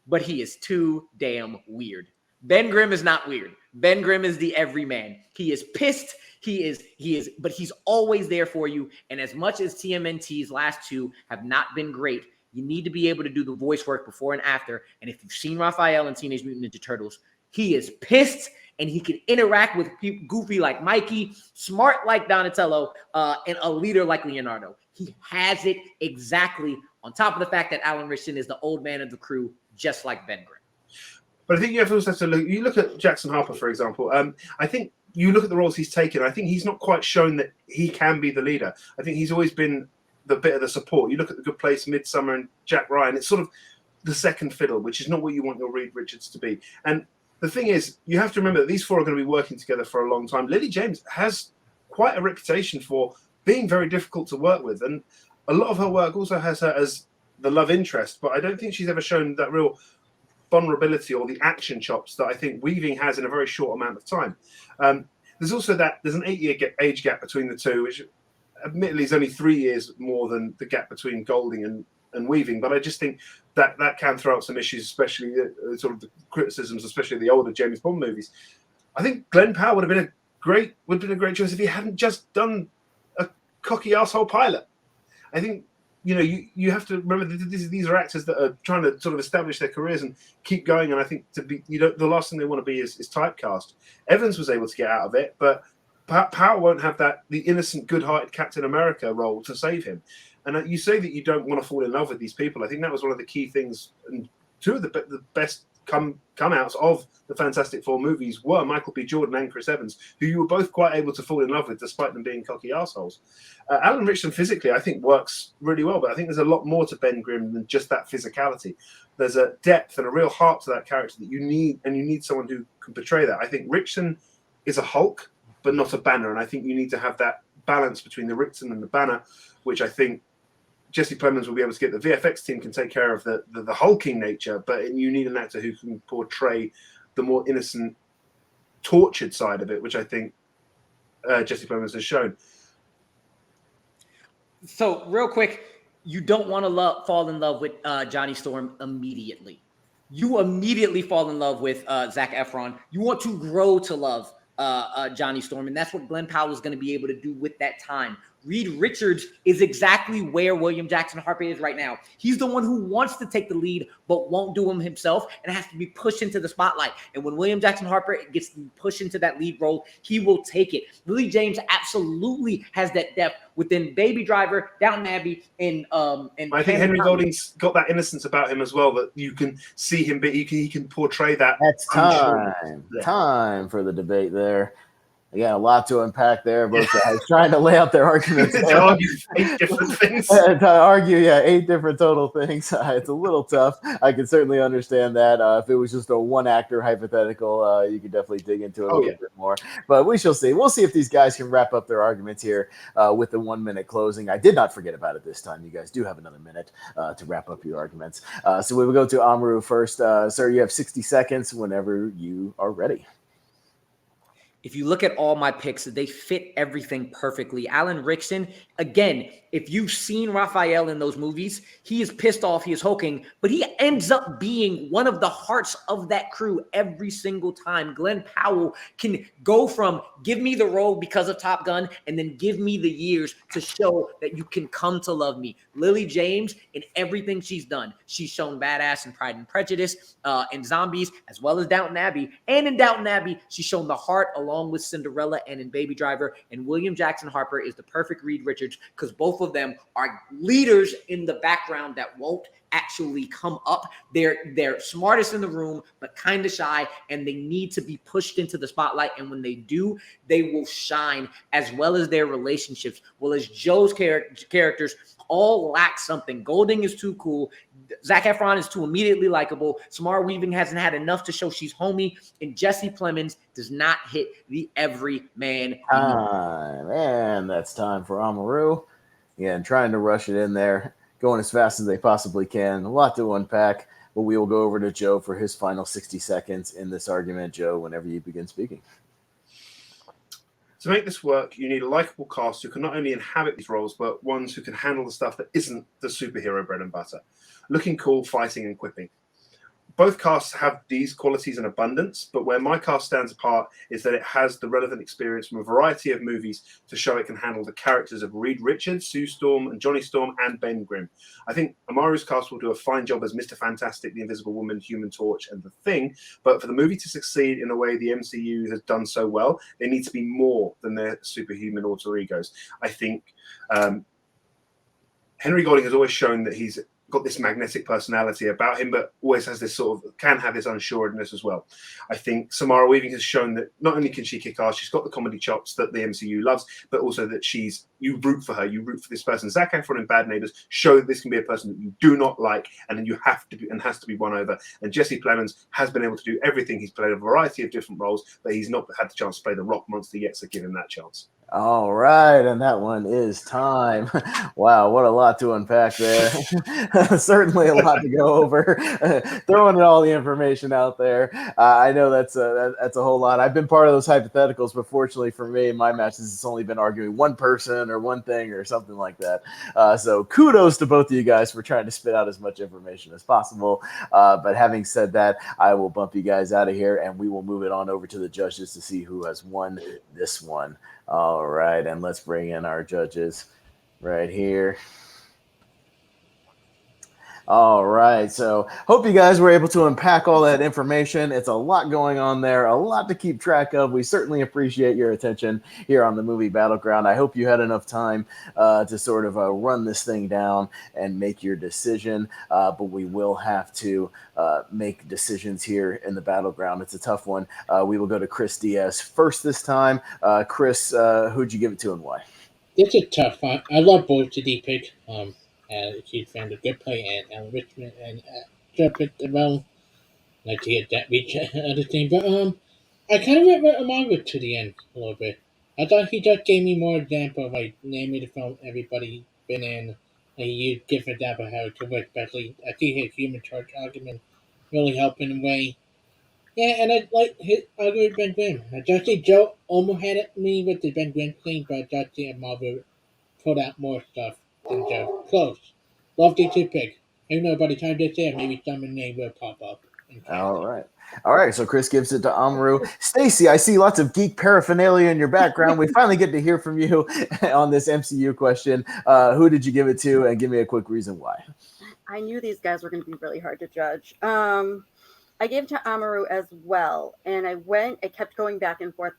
but he is too damn weird. Ben Grimm is not weird. Ben Grimm is the everyman. He is pissed. He is, but he's always there for you. And as much as TMNT's last two have not been great, you need to be able to do the voice work before and after. And if you've seen Raphael in Teenage Mutant Ninja Turtles, he is pissed and he can interact with people goofy like Mikey, smart like Donatello, and a leader like Leonardo. He has it exactly, on top of the fact that Alan Ritchson is the old man of the crew, just like Ben Grimm. But I think you have to also look at Jackson Harper, for example. I think you look at the roles he's taken. I think he's not quite shown that he can be the leader. I think he's always been the bit of the support. You look at The Good Place, Midsummer, and Jack Ryan. It's sort of the second fiddle, which is not what you want your Reed Richards to be. And the thing is, you have to remember that these four are going to be working together for a long time. Lily James has quite a reputation for being very difficult to work with. And a lot of her work also has her as the love interest. But I don't think she's ever shown that real vulnerability or the action chops that I think Weaving has in a very short amount of time. There's also there's an 8-year age gap between the two, which admittedly is only 3 years more than the gap between Golding and Weaving. But I just think that can throw up some issues, especially sort of the criticisms, especially the older James Bond movies. I think Glenn Powell would have been a great choice if he hadn't just done a cocky asshole pilot. I think, you have to remember that these are actors that are trying to sort of establish their careers and keep going. And I think the last thing they want to be is typecast. Evans was able to get out of it, but Powell won't have the innocent, good-hearted Captain America role to save him. And you say that you don't want to fall in love with these people. I think that was one of the key things, and two of the best come-outs of the Fantastic Four movies were Michael B. Jordan and Chris Evans, who you were both quite able to fall in love with despite them being cocky assholes. Alan Ritchson physically, I think, works really well, but I think there's a lot more to Ben Grimm than just that physicality. There's a depth and a real heart to that character that you need, and you need someone who can portray that. I think Ritchson is a Hulk, but not a Banner, and I think you need to have that balance between the Ritchson and the Banner, which I think Jesse Plemons will be able to get. The VFX team can take care of the hulking nature, but you need an actor who can portray the more innocent, tortured side of it, which I think Jesse Plemons has shown. So real quick, you don't want to fall in love with Johnny Storm immediately. You immediately fall in love with Zac Efron. You want to grow to love Johnny Storm, and that's what Glenn Powell is going to be able to do with that time. Reed Richards is exactly where William Jackson Harper is right now. He's the one who wants to take the lead, but won't do him himself and has to be pushed into the spotlight. And when William Jackson Harper gets pushed into that lead role, he will take it. Lily James absolutely has that depth within Baby Driver, Downton Abbey, and I think Henry Golding's got that innocence about him as well, that you can see him, but he can portray that. That's time for the debate there. Again, a lot to unpack there. Both guys trying to lay out their arguments. To argue 8 different things. To argue, 8 different total things. It's a little tough. I can certainly understand that. If it was just a one-actor hypothetical, you could definitely dig into it a little bit more. But we shall see. We'll see if these guys can wrap up their arguments here with the 1-minute closing. I did not forget about it this time. You guys do have another minute to wrap up your arguments. So we will go to Amaru first. Sir, you have 60 seconds whenever you are ready. if you look at all my picks, they fit everything perfectly. Alan Rickson, again, if you've seen Raphael in those movies, he is pissed off, he is hulking, but he ends up being one of the hearts of that crew every single time. Glenn Powell can go from give me the role because of Top Gun and then give me the years to show that you can come to love me. Lily James, in everything she's done, she's shown badass in Pride and Prejudice, in Zombies, as well as Downton Abbey. And in Downton Abbey, she's shown the heart along with Cinderella and in Baby Driver. And William Jackson Harper is the perfect Reed Richards because both of them are leaders in the background that won't actually come up. They're smartest in the room, but kind of shy, and they need to be pushed into the spotlight. And when they do, they will shine, as well as their relationships. Well, as Joe's characters all lack something. Golding is too cool. Zac Efron is too immediately likable. Samara Weaving hasn't had enough to show she's homey. And Jesse Plemons does not hit the everyman. And that's time for Amaru. Yeah, and trying to rush it in there, going as fast as they possibly can. A lot to unpack, but we will go over to Joe for his final 60 seconds in this argument. Joe, whenever you begin speaking. To make this work, you need a likable cast who can not only inhabit these roles, but ones who can handle the stuff that isn't the superhero bread and butter. Looking cool, fighting, and quipping. Both casts have these qualities in abundance, but where my cast stands apart is that it has the relevant experience from a variety of movies to show it can handle the characters of Reed Richards, Sue Storm, and Johnny Storm, and Ben Grimm. I think Amaru's cast will do a fine job as Mr. Fantastic, The Invisible Woman, Human Torch, and The Thing, but for the movie to succeed in the way the MCU has done so well, they need to be more than their superhuman alter egos. I think Henry Golding has always shown that he's got this magnetic personality about him, but always has this sort of, can have this unsureness as well. I think Samara Weaving has shown that not only can she kick ass, she's got the comedy chops that the MCU loves, but also that you root for her, you root for this person. Zac Efron in Bad Neighbors show that this can be a person that you do not like, and then you have to be, and has to be won over. And Jesse Plemons has been able to do everything. He's played a variety of different roles, but he's not had the chance to play the rock monster yet, so give him that chance. All right, and that one is time. Wow, what a lot to unpack there. Certainly a lot to go over. Throwing all the information out there. I know that's a whole lot. I've been part of those hypotheticals, but fortunately for me, in my matches, it's only been arguing one person or one thing or something like that. So kudos to both of you guys for trying to spit out as much information as possible. But having said that, I will bump you guys out of here, and we will move it on over to the judges to see who has won this one. All right, and let's bring in our judges right here. All right, so hope you guys were able to unpack all that information. It's a lot going on there, a lot to keep track of. We certainly appreciate your attention here on the Movie Battleground. I hope you had enough time to sort of run this thing down and make your decision, but we will have to make decisions here in the Battleground. It's a tough one. We will go to Chris Diaz first this time. Chris, who'd you give it to and why? It's a tough one. I love both the D pick. She's found a good play and Richmond and Joe picked well. Like to get that reach other thing, but I kind of went with Amaru to the end a little bit. I thought he just gave me more example of like name me the film everybody been in, and he used different example how it could work. Especially I see his Human Torch argument really helped in a way. Yeah, and I like his argument with Ben Grimm. I just think Joe almost had it me with the Ben Grimm thing, but I just think Amaru put out more stuff than Joe. Close. Love the two pick. I know by the time they say it, maybe someone name will pop up. All right. All right, so Chris gives it to Amaru. Stacy, I see lots of geek paraphernalia in your background. We finally get to hear from you on this MCU question. Who did you give it to, and give me a quick reason why? I knew these guys were going to be really hard to judge. I gave it to Amaru as well, and I kept going back and forth,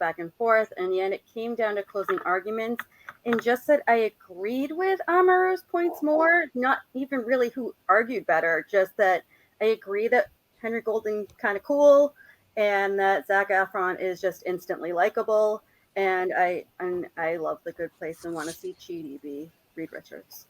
and in the end it came down to closing arguments, and just that I agreed with Amaru's points more, not even really who argued better, just that I agree that Henry Golding's kind of cool, and that Zac Efron is just instantly likable, and I love The Good Place and want to see Chidi be Reed Richards.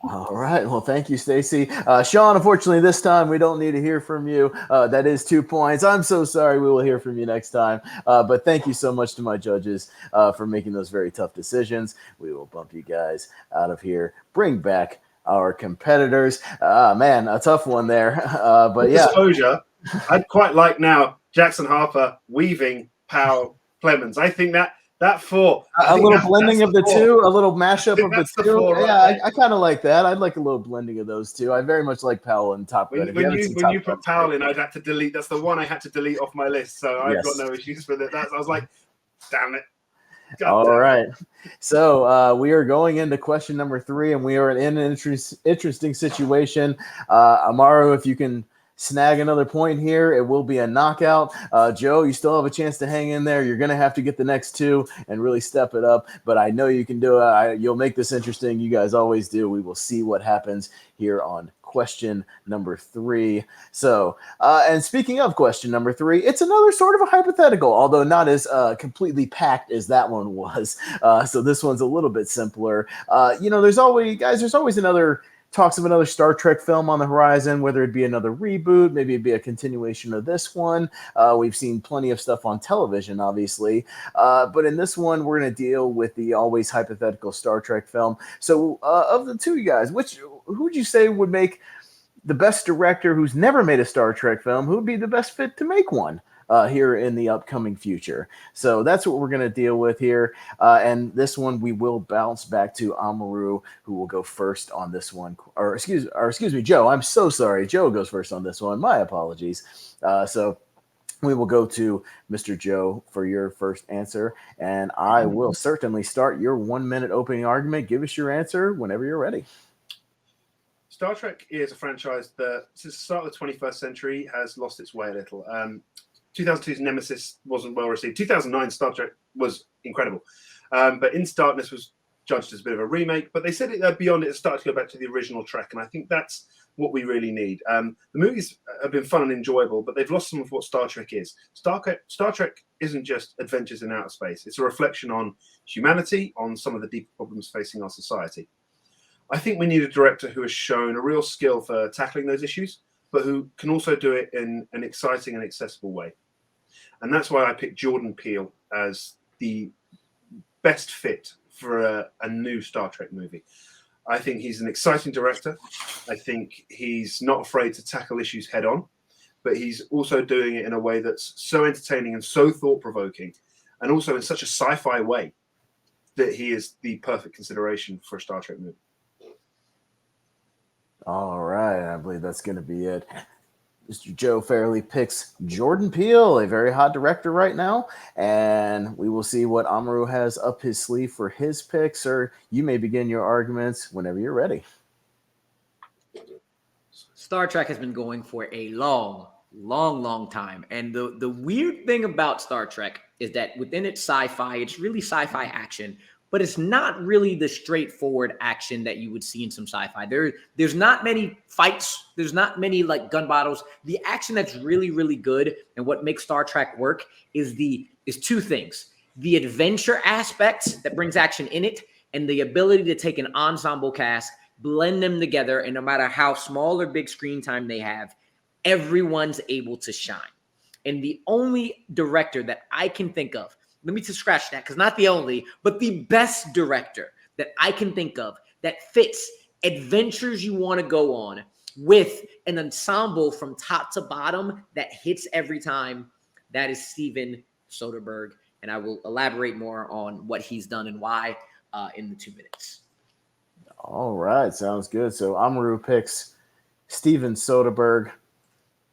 All right. Well, thank you, Stacy. Sean, unfortunately, this time we don't need to hear from you. That is 2 points. I'm so sorry. We will hear from you next time. But thank you so much to my judges for making those very tough decisions. We will bump you guys out of here. Bring back our competitors. Man, a tough one there. But yeah. Disclosure, I'd quite like now Jackson Harper, Weaving, Powell, Clemens. I think that four. A little blending of the two, a little mashup of the that's the two. four right Yeah, there. I kind of like that. I'd like a little blending of those two. I very much like Powell and Top Gun. When you put Powell in, I'd have to delete. That's the one I had to delete off my list. So I've got no issues with it. I was like, damn it. All right. So we are going into question number 3, and we are in an interesting situation. Amaru, if you can snag another point here, it will be a knockout. Joe, you still have a chance to hang in there. You're going to have to get the next 2 and really step it up, but I know you can do it. You'll make this interesting. You guys always do. We will see what happens here on question number 3. So, and speaking of question number 3, it's another sort of a hypothetical, although not as completely packed as that one was. So this one's a little bit simpler. There's always another talks of another Star Trek film on the horizon, whether it be another reboot, maybe it'd be a continuation of this one. We've seen plenty of stuff on television, obviously. But in this one, we're going to deal with the always hypothetical Star Trek film. So of the two of you guys, who would you say would make the best director who's never made a Star Trek film? Who would be the best fit to make one? Here in the upcoming future. So that's what we're going to deal with here. And this one, we will bounce back to Amaru, who will go first on this one. Or excuse me, Joe. I'm so sorry. Joe goes first on this one. My apologies. So we will go to Mr. Joe for your first answer. And I will certainly start your 1-minute opening argument. Give us your answer whenever you're ready. Star Trek is a franchise that, since the start of the 21st century, has lost its way a little. 2002's Nemesis wasn't well received. 2009 Star Trek was incredible. But Into Darkness was judged as a bit of a remake. But they said beyond it started to go back to the original Trek. And I think that's what we really need. The movies have been fun and enjoyable, but they've lost some of what Star Trek is. Star Trek isn't just adventures in outer space. It's a reflection on humanity, on some of the deeper problems facing our society. I think we need a director who has shown a real skill for tackling those issues, but who can also do it in an exciting and accessible way. And that's why I picked Jordan Peele as the best fit for a new Star Trek movie. I think he's an exciting director. I think he's not afraid to tackle issues head on, but he's also doing it in a way that's so entertaining and so thought-provoking, and also in such a sci-fi way that he is the perfect consideration for a Star Trek movie. All right, I believe that's going to be it. Mr. Joe Farrelly picks Jordan Peele, a very hot director right now, and we will see what Amaru has up his sleeve for his pick. Sir, you may begin your arguments whenever you're ready. Star Trek has been going for a long time, and the weird thing about Star Trek is that within its sci-fi, it's really sci-fi action, but it's not really the straightforward action that you would see in some sci-fi. There's not many fights. There's not many like gun battles. The action that's really, really good and what makes Star Trek work is two things: the adventure aspect that brings action in it, and the ability to take an ensemble cast, blend them together, and no matter how small or big screen time they have, everyone's able to shine. And the only director that I can think of, let me just scratch that, because not the only, but the best director that I can think of that fits adventures you want to go on with an ensemble from top to bottom that hits every time, that is Steven Soderbergh. And I will elaborate more on what he's done and why in the 2 minutes. All right, sounds good. So Amaru picks Steven Soderbergh.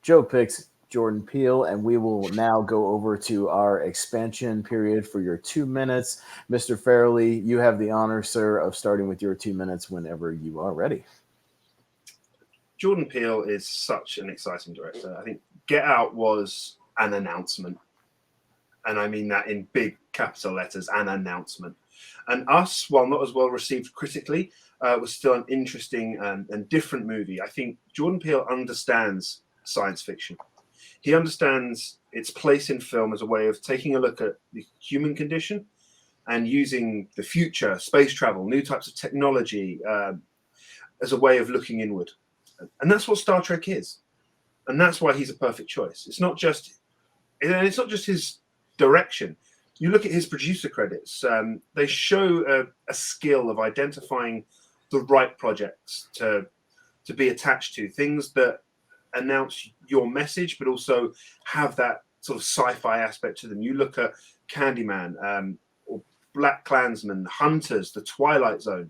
Joe picks Jordan Peele, and we will now go over to our expansion period for your 2 minutes. Mr. Farrelly, you have the honor, sir, of starting with your 2 minutes whenever you are ready. Jordan Peele is such an exciting director. I think Get Out was an announcement, and I mean that in big capital letters, an announcement. And Us, while not as well received critically, was still an interesting and different movie. I think Jordan Peele understands science fiction. He understands its place in film as a way of taking a look at the human condition and using the future, space travel, new types of technology as a way of looking inward. And that's what Star Trek is. And that's why he's a perfect choice. It's not just his direction. You look at his producer credits, they show a skill of identifying the right projects to be attached to, things that announce your message, but also have that sort of sci-fi aspect to them. You look at Candyman, or Black Klansman, Hunters, The Twilight Zone.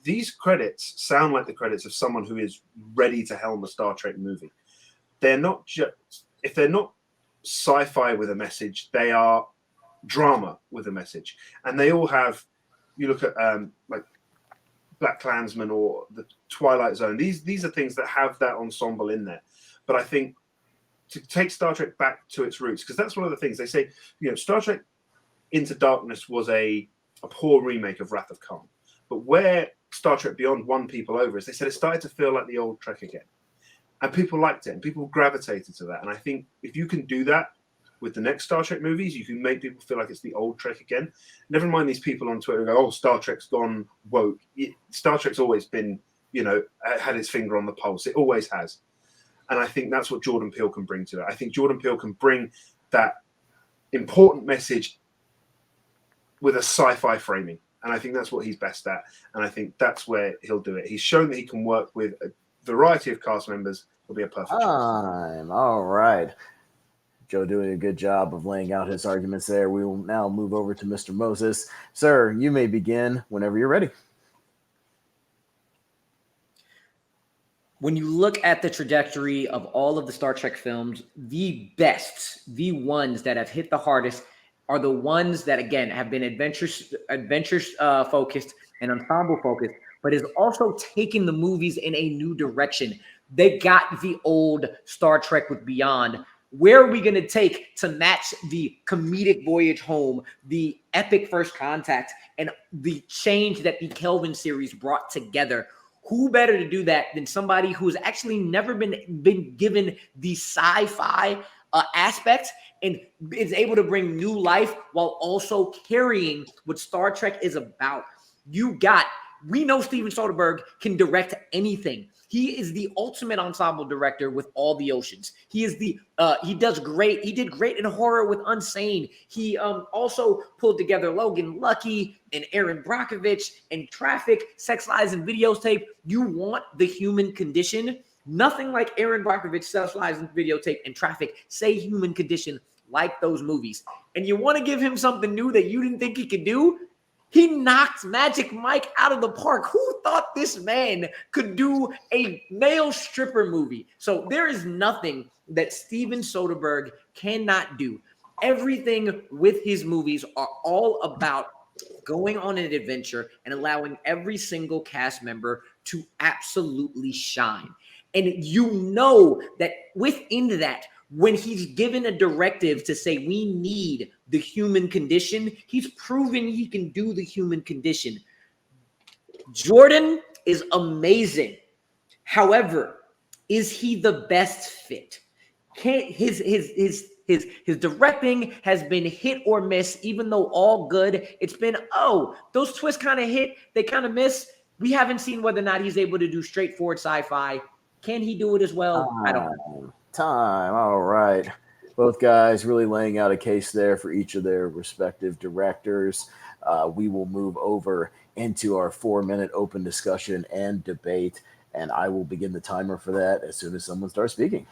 These credits sound like the credits of someone who is ready to helm a Star Trek movie. They're not just, if they're not sci-fi with a message, they are drama with a message. And they all have, you look at like Black Klansman or The Twilight Zone, these are things that have that ensemble in there. But I think to take Star Trek back to its roots, because that's one of the things they say, Star Trek Into Darkness was a poor remake of Wrath of Khan. But where Star Trek Beyond won people over is they said it started to feel like the old Trek again. And people liked it and people gravitated to that. And I think if you can do that with the next Star Trek movies, you can make people feel like it's the old Trek again. Never mind these people on Twitter who go, oh, Star Trek's gone woke. Star Trek's always been, had its finger on the pulse. It always has. And I think that's what Jordan Peele can bring to it. I think Jordan Peele can bring that important message with a sci-fi framing. And I think that's what he's best at. And I think that's where he'll do it. He's shown that he can work with a variety of cast members. It'll be a perfect choice. All right. Joe doing a good job of laying out his arguments there. We will now move over to Mr. Moses. Sir, you may begin whenever you're ready. When you look at the trajectory of all of the Star Trek films, the best, the ones that have hit the hardest are the ones that, again, have been adventures focused and ensemble focused, but is also taking the movies in a new direction. They got the old Star Trek with Beyond. Where are we going to take to match the comedic voyage home, the epic First Contact, and the change that the Kelvin series brought together? Who better to do that than somebody who's actually never been given the sci-fi aspect and is able to bring new life while also carrying what Star Trek is about? We know Steven Soderbergh can direct anything. He is the ultimate ensemble director with All the Oceans. He does great. He did great in horror with Unsane. He also pulled together Logan Lucky and Aaron Brockovich and Traffic, Sex, Lies, and Videotape. You want the human condition? Nothing like Aaron Brockovich, Sex, Lies, and Videotape, and Traffic say human condition like those movies. And you want to give him something new that you didn't think he could do? He knocked Magic Mike out of the park. Who thought this man could do a male stripper movie? So there is nothing that Steven Soderbergh cannot do. Everything with his movies are all about going on an adventure and allowing every single cast member to absolutely shine. And you know that within that, when he's given a directive to say we need the human condition, he's proven he can do the human condition. Jordan is amazing. However, is he the best fit? His directing has been hit or miss, even though all good. It's been, those twists kind of hit, they kind of miss. We haven't seen whether or not he's able to do straightforward sci-fi. Can he do it as well? I don't know. Time. All right. Both guys really laying out a case there for each of their respective directors. We will move over into our 4-minute open discussion and debate, and I will begin the timer for that as soon as someone starts speaking.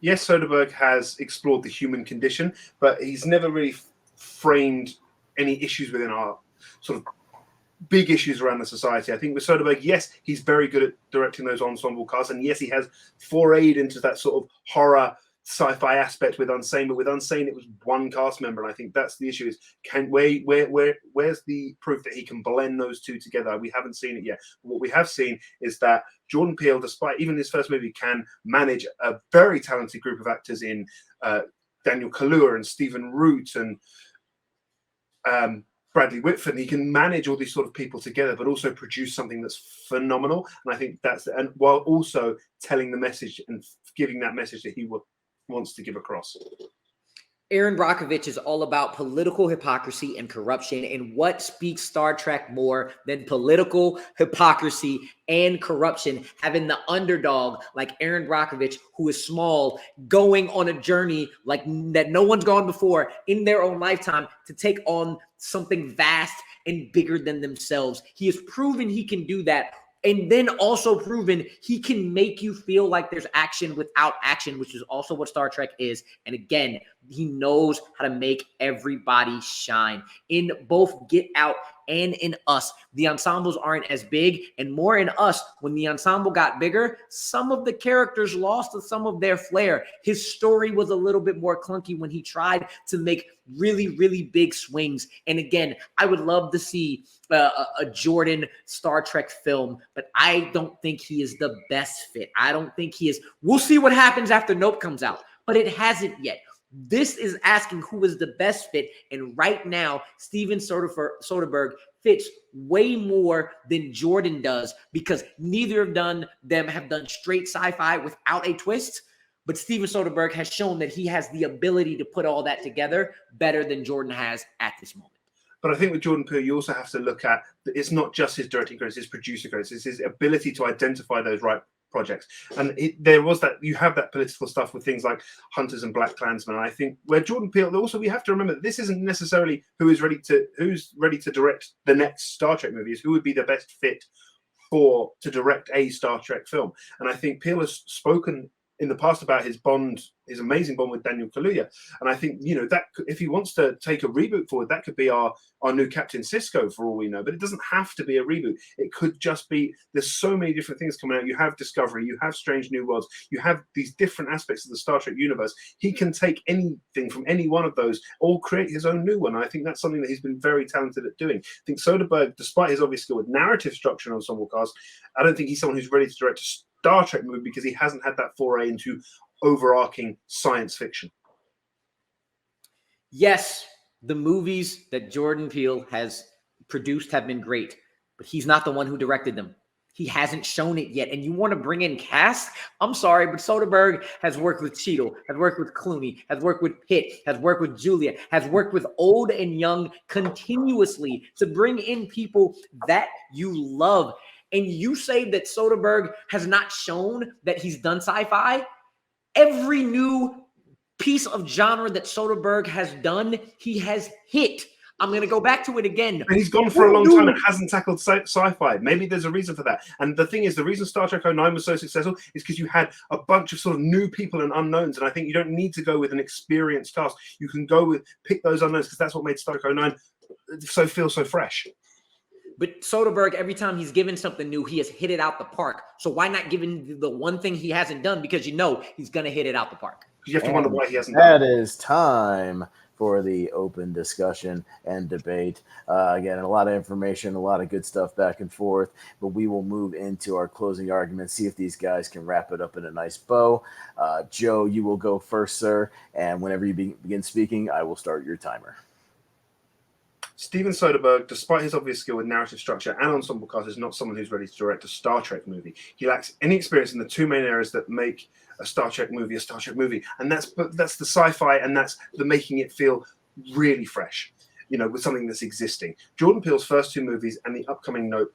Yes, Soderbergh has explored the human condition, but he's never really framed any issues within our sort of big issues around the society. I think with Soderbergh, yes, he's very good at directing those ensemble casts, and yes, he has forayed into that sort of horror sci-fi aspect with Unsane, but with Unsane it was one cast member, and I think that's the issue is where's the proof that he can blend those two together? We haven't seen it yet. What we have seen is that Jordan Peele, despite even his first movie, can manage a very talented group of actors in Daniel Kaluuya and Stephen Root and Bradley Whitford. He can manage all these sort of people together, but also produce something that's phenomenal. And I think and while also telling the message and giving that message that he wants to give across. Aaron Brockovich is all about political hypocrisy and corruption. And what speaks Star Trek more than political hypocrisy and corruption? Having the underdog like Aaron Brockovich, who is small, going on a journey like that no one's gone before in their own lifetime to take on something vast and bigger than themselves. He has proven he can do that And then also proven he can make you feel like there's action without action, which is also what Star Trek is. And again, he knows how to make everybody shine. In both Get Out and in Us, the ensembles aren't as big, and more in Us, when the ensemble got bigger, some of the characters lost some of their flair. His story was a little bit more clunky when he tried to make really, really big swings. And again, I would love to see a Jordan Star Trek film, but I don't think he is the best fit. I don't think he is. We'll see what happens after Nope comes out, but it hasn't yet. This is asking who is the best fit, and right now, Steven Soderbergh fits way more than Jordan does because neither of them have done straight sci-fi without a twist. But Steven Soderbergh has shown that he has the ability to put all that together better than Jordan has at this moment. But I think with Jordan Peele, you also have to look at it's not just his directing credits, his producer credits, it's his ability to identify those right projects. And there was that, you have that political stuff with things like Hunters and Black Klansmen. And I think where Jordan Peele, also we have to remember that this isn't necessarily who's ready to direct the next Star Trek movie, is who would be the best fit to direct a Star Trek film. And I think Peele has spoken in the past about his amazing bond with Daniel Kaluuya. And I think, that if he wants to take a reboot forward, that could be our new Captain Sisko for all we know. But it doesn't have to be a reboot. It could just be, there's so many different things coming out. You have Discovery, you have Strange New Worlds, you have these different aspects of the Star Trek universe. He can take anything from any one of those or create his own new one. And I think that's something that he's been very talented at doing. I think Soderbergh, despite his obvious skill with narrative structure and ensemble cast, I don't think he's someone who's ready to direct a Star Trek movie because he hasn't had that foray into overarching science fiction. Yes, the movies that Jordan Peele has produced have been great, but he's not the one who directed them. He hasn't shown it yet. And you want to bring in cast? I'm sorry, but Soderbergh has worked with Cheadle, has worked with Clooney, has worked with Pitt, has worked with Julia, has worked with old and young continuously to bring in people that you love. And you say that Soderbergh has not shown that he's done sci-fi? Every new piece of genre that Soderbergh has done, he has hit. I'm going to go back to it again. And he's gone for a long time and hasn't tackled sci-fi. Maybe there's a reason for that. And the thing is, the reason Star Trek 09 was so successful is because you had a bunch of sort of new people and unknowns. And I think you don't need to go with an experienced cast. You can pick those unknowns because that's what made Star Trek 09 feel so fresh. But Soderbergh, every time he's given something new, he has hit it out the park. So why not give him the one thing he hasn't done? Because he's going to hit it out the park. You have to wonder why he hasn't done it. That is time for the open discussion and debate. Again, a lot of information, a lot of good stuff back and forth, but we will move into our closing arguments, see if these guys can wrap it up in a nice bow. Joe, you will go first, sir. And whenever you begin speaking, I will start your timer. Steven Soderbergh, despite his obvious skill with narrative structure and ensemble cast, is not someone who's ready to direct a Star Trek movie. He lacks any experience in the two main areas that make a Star Trek movie a Star Trek movie, and that's the sci-fi, and that's the making it feel really fresh, with something that's existing. Jordan Peele's first two movies and the upcoming Nope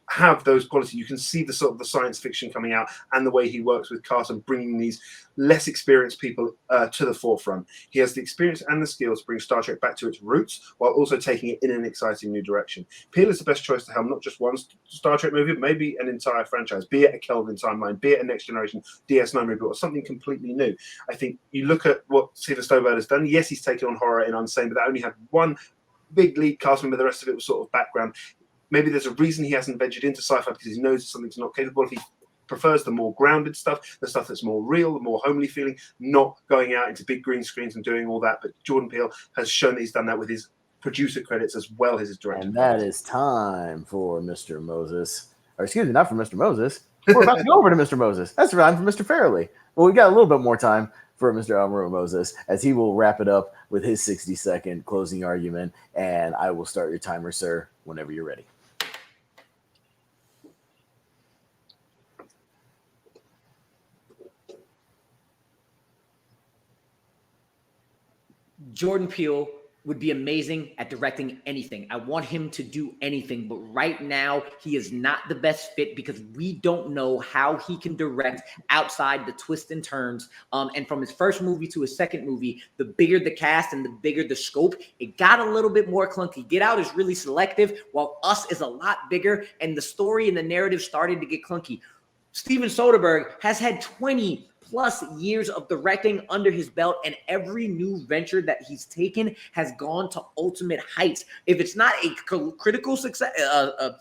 have those qualities. You can see the sort of the science fiction coming out and the way he works with cast and bringing these less experienced people to the forefront. He has the experience and the skills to bring Star Trek back to its roots while also taking it in an exciting new direction. Peele is the best choice to helm not just one Star Trek movie, but maybe an entire franchise, be it a Kelvin timeline, be it a Next Generation DS9 movie, or something completely new. I think you look at what Steven Soderbergh has done. Yes, he's taken on horror in Unsane, but that only had one big lead cast member. The rest of it was sort of background. Maybe there's a reason he hasn't ventured into sci-fi because he knows something's not capable. If he prefers the more grounded stuff, the stuff that's more real, the more homely feeling, not going out into big green screens and doing all that. But Jordan Peele has shown that he's done that with his producer credits as well as his director. And that is time for Mr. Moses. Or excuse me, not for Mr. Moses. We're about to go over to Mr. Moses. That's time for Mr. Farrelly. Well, we got a little bit more time for Mr. Amaru Moses as he will wrap it up with his 60-second closing argument. And I will start your timer, sir, whenever you're ready. Jordan Peele would be amazing at directing anything. I want him to do anything, but right now he is not the best fit because we don't know how he can direct outside the twists and turns. And from his first movie to his second movie, the bigger the cast and the bigger the scope, it got a little bit more clunky. Get Out is really selective, while Us is a lot bigger, and the story and the narrative started to get clunky. Steven Soderbergh has had 20 plus years of directing under his belt, and every new venture that he's taken has gone to ultimate heights. If it's not a critical success, a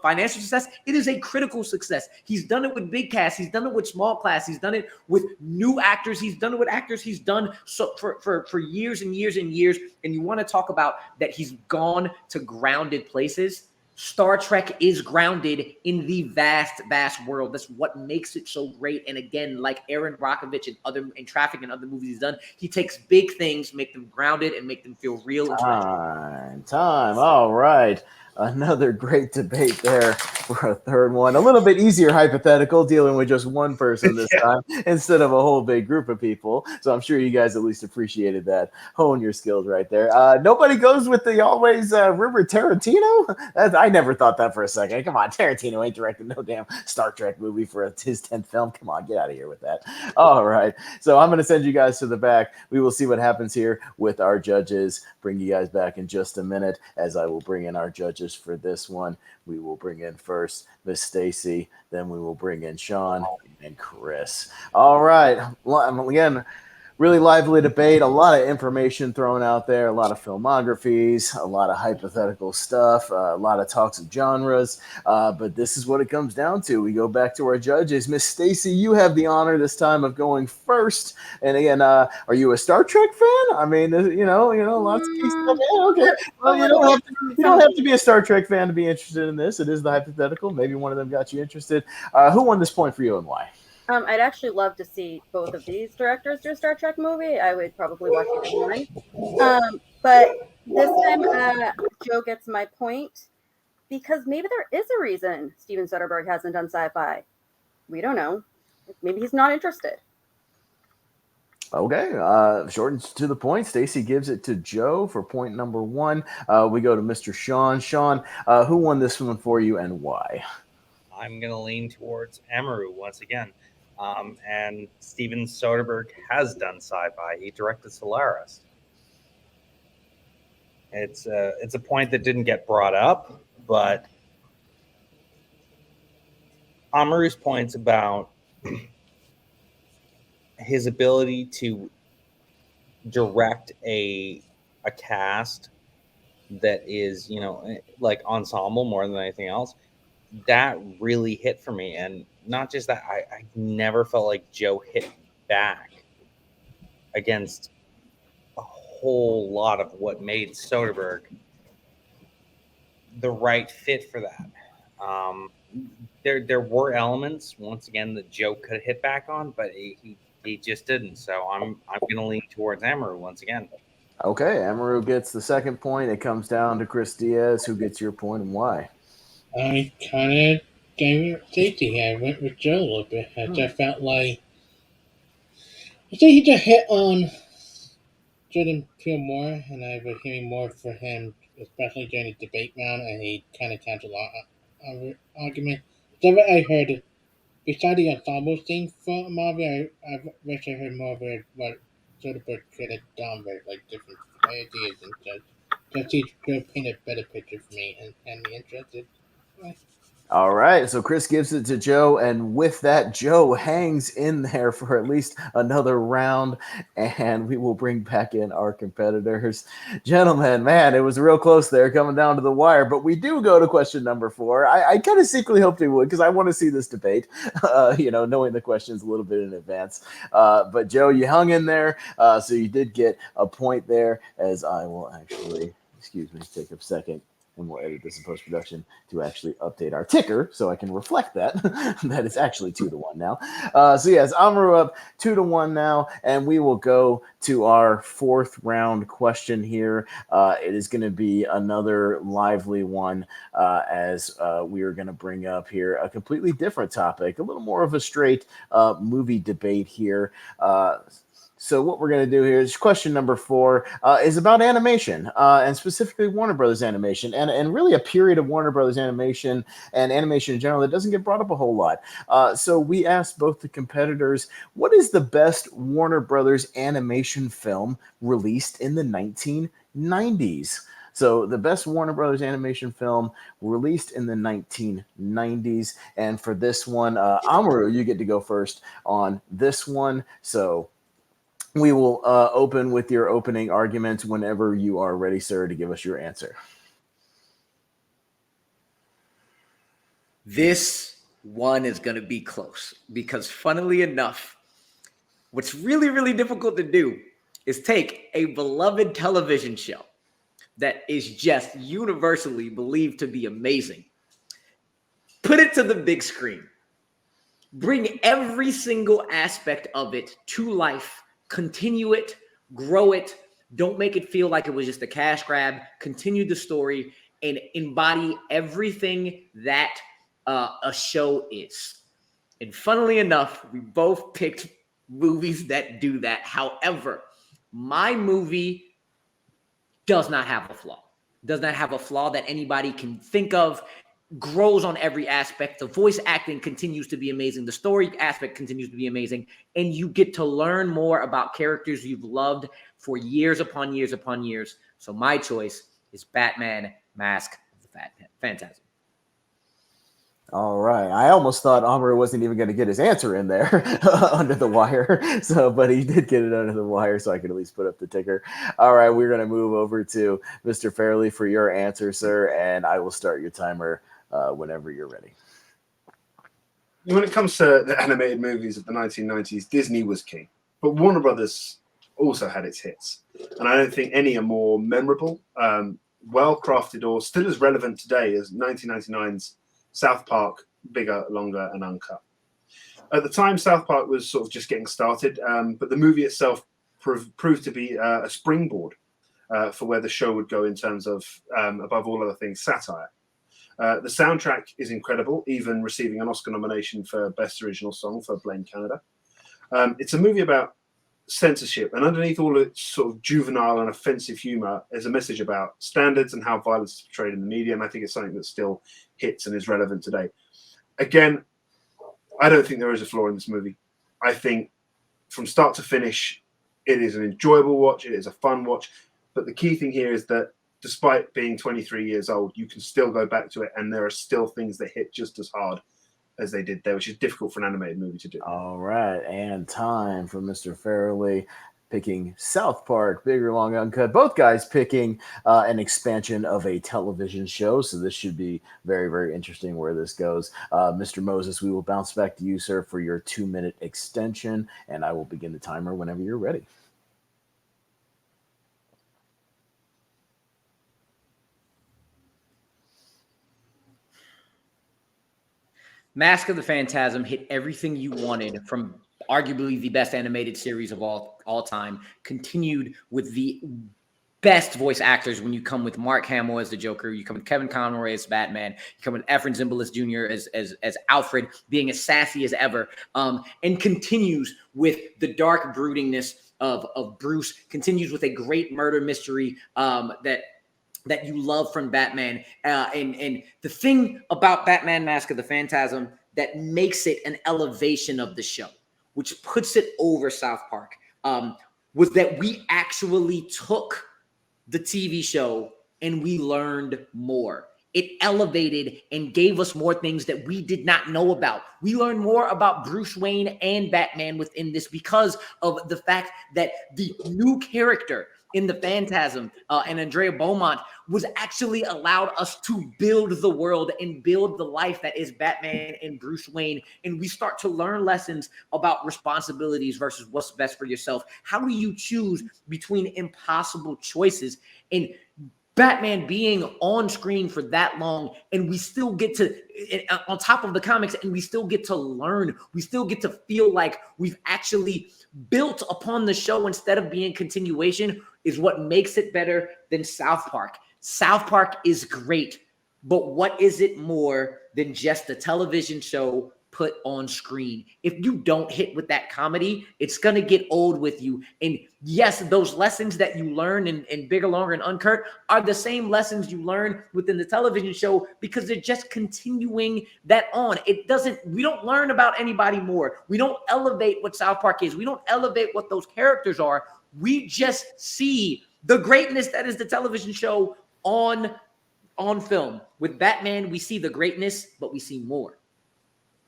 financial success, it is a critical success. He's done it with big cast. He's done it with small cast. He's done it with new actors. He's done it with actors he's done so for years and years and years. And you want to talk about that he's gone to grounded places. Star Trek is grounded in the vast, vast world. That's what makes it so great. And again, like Aaron Brockovich and Traffic and other movies he's done, he takes big things, make them grounded, and make them feel real. Time. All right. Another great debate there for a third one. A little bit easier hypothetical, dealing with just one person this time instead of a whole big group of people. So I'm sure you guys at least appreciated that. Hone your skills right there. Nobody goes with the always rumored Tarantino? I never thought that for a second. Come on, Tarantino ain't directed no damn Star Trek movie for his 10th film. Come on, get out of here with that. All right. So I'm going to send you guys to the back. We will see what happens here with our judges. Bring you guys back in just a minute as I will bring in our judges for this one. We will bring in first Miss Stacy, then we will bring in Sean and Chris. All right. Again, really lively debate, a lot of information thrown out there, a lot of filmographies, a lot of hypothetical stuff, a lot of talks of genres. But this is what it comes down to. We go back to our judges. Miss Stacy, you have the honor this time of going first. And again, are you a Star Trek fan? I mean, lots of key stuff. Yeah, okay. Well, you don't have to be a Star Trek fan to be interested in this. It is the hypothetical. Maybe one of them got you interested. Who won this point for you and why? I'd actually love to see both of these directors do a Star Trek movie. I would probably watch either one. But this time, Joe gets my point because maybe there is a reason Steven Soderbergh hasn't done sci-fi. We don't know. Maybe he's not interested. Okay, short and to the point. Stacy gives it to Joe for point number one. We go to Mr. Sean. Sean, who won this one for you and why? I'm going to lean towards Amaru once again. And Steven Soderbergh has done sci-fi. He directed Solaris. It's a point that didn't get brought up, but Amaru's points about his ability to direct a cast that is, like ensemble more than anything else, that really hit for me. And not just that, I never felt like Joe hit back against a whole lot of what made Soderbergh the right fit for that. There were elements, once again, that Joe could have hit back on, but he just didn't. So I'm going to lean towards Amaru once again. Okay, Amaru gets the second point. It comes down to Chris Diaz. Who gets your point and why? I kind of gave it safety here. I went with Joe a little bit. I just felt like I think he just hit on Jordan Peele more, and I was hearing more for him, especially during the debate round, and he kind of counted a lot of argument. So I heard, besides the ensemble thing for Marvel, I wish I heard more about what Soderbergh could have done with like different ideas and just he could paint a better picture for me and me interested. All right, so Chris gives it to Joe, and with that, Joe hangs in there for at least another round, and we will bring back in our competitors. Gentlemen, man, it was real close there, coming down to the wire, but we do go to question number 4. I kind of secretly hoped we would, because I want to see this debate, knowing the questions a little bit in advance. But Joe, you hung in there, so you did get a point there, as I will actually, take a second. And we'll edit this in post-production to actually update our ticker so I can reflect that. That is actually 2-1 now. So yes, Amaru up 2-1 now, and we will go to our 4th round question here. It is going to be another lively one as we are going to bring up here a completely different topic, a little more of a straight movie debate here. So what we're going to do here is question number 4 is about animation, and specifically Warner Brothers animation, and really a period of Warner Brothers animation and animation in general that doesn't get brought up a whole lot. So we asked both the competitors, what is the best Warner Brothers animation film released in the 1990s? So the best Warner Brothers animation film released in the 1990s. And for this one, Amaru, you get to go first on this one. So we will open with your opening arguments whenever you are ready, sir, to give us your answer. This one is going to be close because, funnily enough, what's really, really difficult to do is take a beloved television show that is just universally believed to be amazing, put it to the big screen, bring every single aspect of it to life, continue it, grow it, don't make it feel like it was just a cash grab, continue the story, and embody everything that a show is. And funnily enough, we both picked movies that do that. However, my movie does not have a flaw. Does not have a flaw that anybody can think of. Grows on every aspect. The voice acting continues to be amazing. The story aspect continues to be amazing. And you get to learn more about characters you've loved for years upon years upon years. So my choice is Batman Mask of the Phantasm. All right. I almost thought Amaru wasn't even going to get his answer in there under the wire. But he did get it under the wire, so I could at least put up the ticker. All right. We're going to move over to Mr. Farrelly for your answer, sir. And I will start your timer whenever you're ready. When it comes to the animated movies of the 1990s, Disney was king. But Warner Brothers also had its hits. And I don't think any are more memorable, well-crafted, or still as relevant today as 1999's South Park, Bigger, Longer, and Uncut. At the time, South Park was sort of just getting started, but the movie itself proved to be a springboard for where the show would go in terms of, above all other things, satire. The soundtrack is incredible, even receiving an Oscar nomination for Best Original Song for Blame Canada. It's a movie about censorship, and underneath all its sort of juvenile and offensive humor is a message about standards and how violence is portrayed in the media, and I think it's something that still hits and is relevant today. Again, I don't think there is a flaw in this movie. I think from start to finish, it is an enjoyable watch, it is a fun watch, but the key thing here is that despite being 23 years old, you can still go back to it, and there are still things that hit just as hard as they did there, which is difficult for an animated movie to do. All right, and time for Mr. Farrelly picking South Park, Bigger, Long, Uncut. Both guys picking an expansion of a television show, so this should be very, very interesting where this goes. Mr. Moses, we will bounce back to you, sir, for your 2-minute extension, and I will begin the timer whenever you're ready. Mask of the Phantasm hit everything you wanted from arguably the best animated series of all time. Continued with the best voice actors when you come with Mark Hamill as the Joker, you come with Kevin Conroy as Batman, you come with Efren Zimbalist Jr. as Alfred, being as sassy as ever, and continues with the dark broodingness of Bruce, continues with a great murder mystery that you love from Batman. And the thing about Batman Mask of the Phantasm that makes it an elevation of the show, which puts it over South Park, was that we actually took the TV show and we learned more. It elevated and gave us more things that we did not know about. We learned more about Bruce Wayne and Batman within this because of the fact that the new character in the Phantasm and Andrea Beaumont was actually allowed us to build the world and build the life that is Batman and Bruce Wayne. And we start to learn lessons about responsibilities versus what's best for yourself. How do you choose between impossible choices? And Batman being on screen for that long, and we still get to, on top of the comics, and we still get to learn. We still get to feel like we've actually built upon the show instead of being continuation, is what makes it better than South Park. South Park is great, but what is it more than just a television show put on screen. If you don't hit with that comedy, it's going to get old with you. And yes, those lessons that you learn in Bigger, Longer, and Uncut are the same lessons you learn within the television show, because they're just continuing that on. We don't learn about anybody more. We don't elevate what South Park is. We don't elevate what those characters are. We just see the greatness that is the television show on film. With Batman, we see the greatness, but we see more.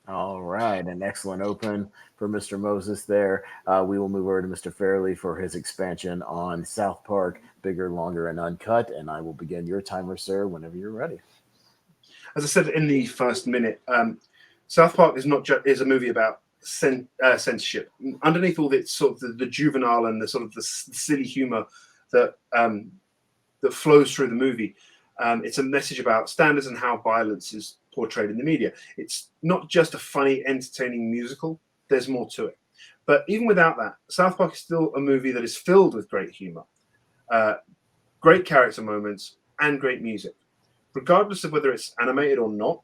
All right, an excellent open for Mr. Moses there. We will move over to Mr. Farrelly for his expansion on South Park, Bigger, Longer, and Uncut, and I will begin your timer, sir, whenever you're ready. As I said in the first minute, South Park is not is a movie about censorship. Underneath all the sort of the juvenile and the sort of the silly humor that that flows through the movie, it's a message about standards and how violence is portrayed in the media. It's not just a funny, entertaining musical. There's more to it. But even without that, South Park is still a movie that is filled with great humor, great character moments, and great music. Regardless of whether it's animated or not,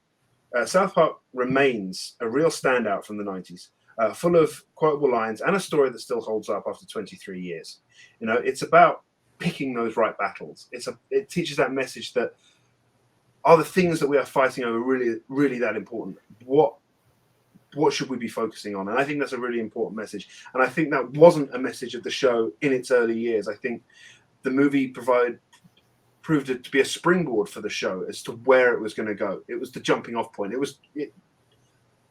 South Park remains a real standout from the 90s, full of quotable lines and a story that still holds up after 23 years. You know, it's about picking those right battles. It teaches that message that are the things that we are fighting over really, really that important? What should we be focusing on? And I think that's a really important message. And I think that wasn't a message of the show in its early years. I think the movie proved it to be a springboard for the show as to where it was going to go. It was the jumping off point. It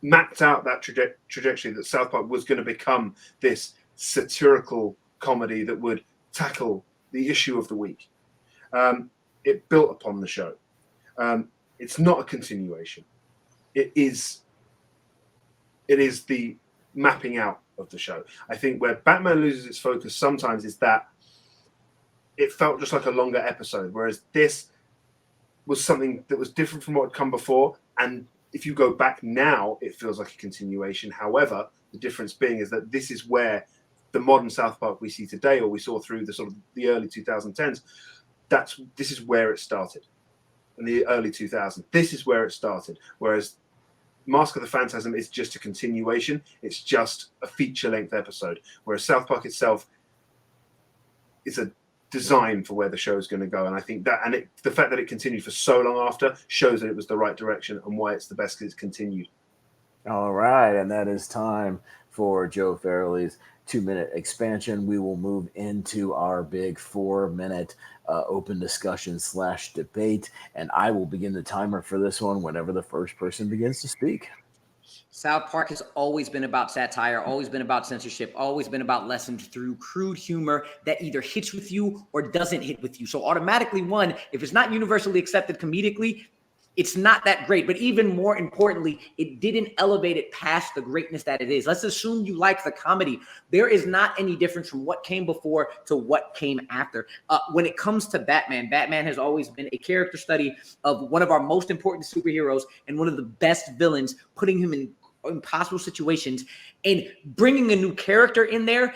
mapped out that trajectory that South Park was going to become this satirical comedy that would tackle the issue of the week. It built upon the show. It's not a continuation. It is the mapping out of the show. I think where Batman loses its focus sometimes is that it felt just like a longer episode, whereas this was something that was different from what had come before. And if you go back now, it feels like a continuation. However, the difference being is that this is where the modern South Park we see today, or we saw through the sort of the early 2010s, this is where it started. In the early 2000s, this is where it started. Whereas Mask of the Phantasm is just a continuation. It's just a feature-length episode. Whereas South Park itself is a design for where the show is going to go. And I think that, and the fact that it continued for so long after shows that it was the right direction and why it's the best because it's continued. All right, and that is time for Joe Farrelly's 2-minute expansion. We will move into our big 4-minute open discussion / debate, and I will begin the timer for this one whenever the first person begins to speak. South Park has always been about satire, always been about censorship, always been about lessons through crude humor that either hits with you or doesn't hit with you. So automatically, one, if it's not universally accepted comedically, it's not that great. But even more importantly, it didn't elevate it past the greatness that it is. Let's assume you like the comedy. There is not any difference from what came before to what came after. When it comes to Batman, Batman has always been a character study of one of our most important superheroes and one of the best villains, putting him in impossible situations, and bringing a new character in there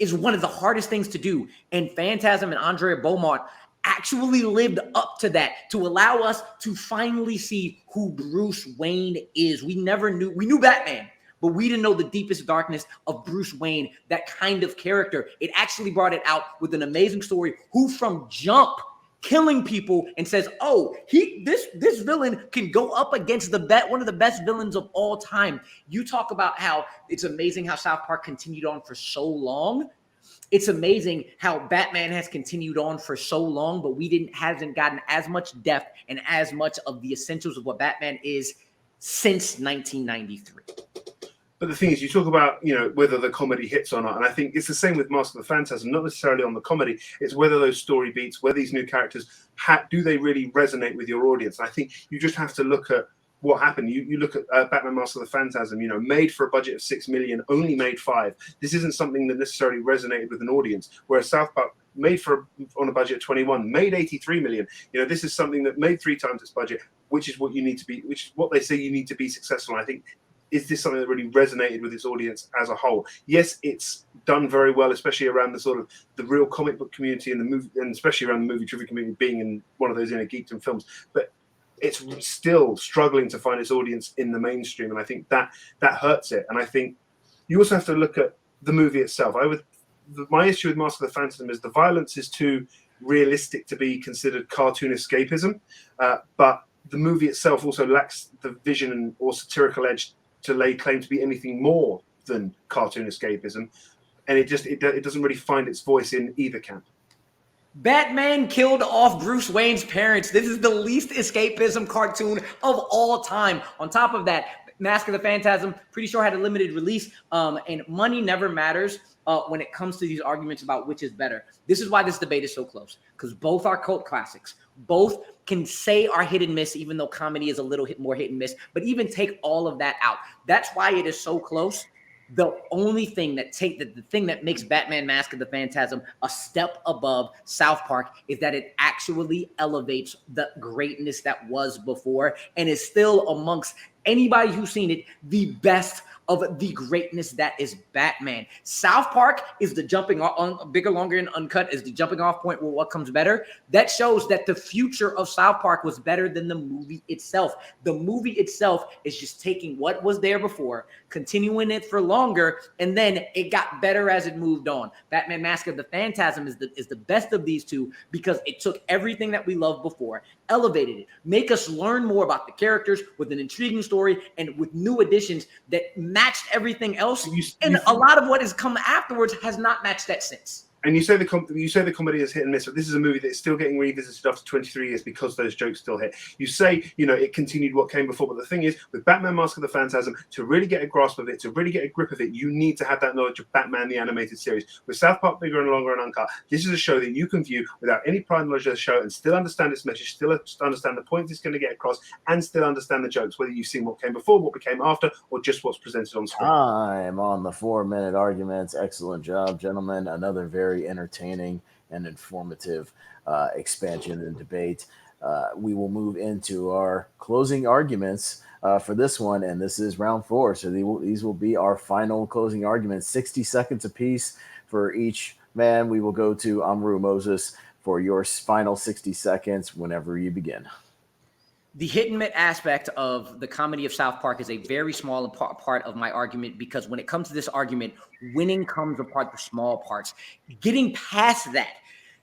is one of the hardest things to do. And Phantasm and Andrea Beaumont actually lived up to that, to allow us to finally see who Bruce Wayne is. We knew Batman, but we didn't know the deepest darkness of Bruce Wayne, that kind of character. It actually brought it out with an amazing story, who from jump killing people and says, oh, this villain can go up against one of the best villains of all time. You talk about how it's amazing how South Park continued on for so long. It's amazing how Batman has continued on for so long, but hasn't gotten as much depth and as much of the essentials of what Batman is since 1993. But the thing is, you talk about, whether the comedy hits or not. And I think it's the same with Mask of the Phantasm, not necessarily on the comedy. It's whether those story beats, whether these new characters, do they really resonate with your audience? And I think you just have to look at what happened. You look at Batman Mask of the Phantasm, made for a budget of $6 million, only made $5 million. This isn't something that necessarily resonated with an audience. Whereas South Park, made on a budget of 21, made $83 million. This is something that made 3 times its budget, which is what they say you need to be successful. And I think, is this something that really resonated with its audience as a whole? Yes, it's done very well, especially around the sort of the real comic book community and the movie, and especially around the movie trivia community being in one of those inner geekdom films. But it's still struggling to find its audience in the mainstream, and I think that hurts it. And I think you also have to look at the movie itself. My issue with Mask of the Phantasm is the violence is too realistic to be considered cartoon escapism, but the movie itself also lacks the vision or satirical edge to lay claim to be anything more than cartoon escapism, and it doesn't really find its voice in either camp. Batman killed off Bruce Wayne's parents. This is the least escapism cartoon of all time. On top of that, Mask of the Phantasm, pretty sure had a limited release, and money never matters when it comes to these arguments about which is better. This is why this debate is so close, because both are cult classics. Both can say are hit and miss, even though comedy is a little more hit and miss, but even take all of that out. That's why it is so close. The only thing the thing that makes Batman Mask of the Phantasm a step above South Park is that it actually elevates the greatness that was before and is still amongst anybody who's seen it the best of the greatness that is Batman. South Park is the jumping on bigger, longer, and uncut is the jumping off point where what comes better. That shows that the future of South Park was better than the movie itself. The movie itself is just taking what was there before, continuing it for longer, and then it got better as it moved on. Batman Mask of the Phantasm is the best of these two because it took everything that we loved before, elevated it, make us learn more about the characters with an intriguing story and with new additions that matched everything else, and a lot of what has come afterwards has not matched that since. And you say the comedy is hit and miss, but this is a movie that's still getting revisited after 23 years because those jokes still hit. You say, it continued what came before, but the thing is, with Batman Mask of the Phantasm, to really get a grasp of it, to really get a grip of it, you need to have that knowledge of Batman the Animated Series. With South Park Bigger and Longer and Uncut, this is a show that you can view without any prior knowledge of the show and still understand its message, still understand the points it's going to get across, and still understand the jokes, whether you've seen what came before, what became after, or just what's presented on screen. I'm on the 4-minute arguments. Excellent job, gentlemen. Another very entertaining and informative expansion and debate. We will move into our closing arguments for this one, and this is round 4. So these will be our final closing arguments, 60 seconds apiece for each man. We will go to Amaru Moses for your final 60 seconds whenever you begin. The hit and miss aspect of the comedy of South Park is a very small part of my argument, because when it comes to this argument, winning comes apart the small parts. Getting past that,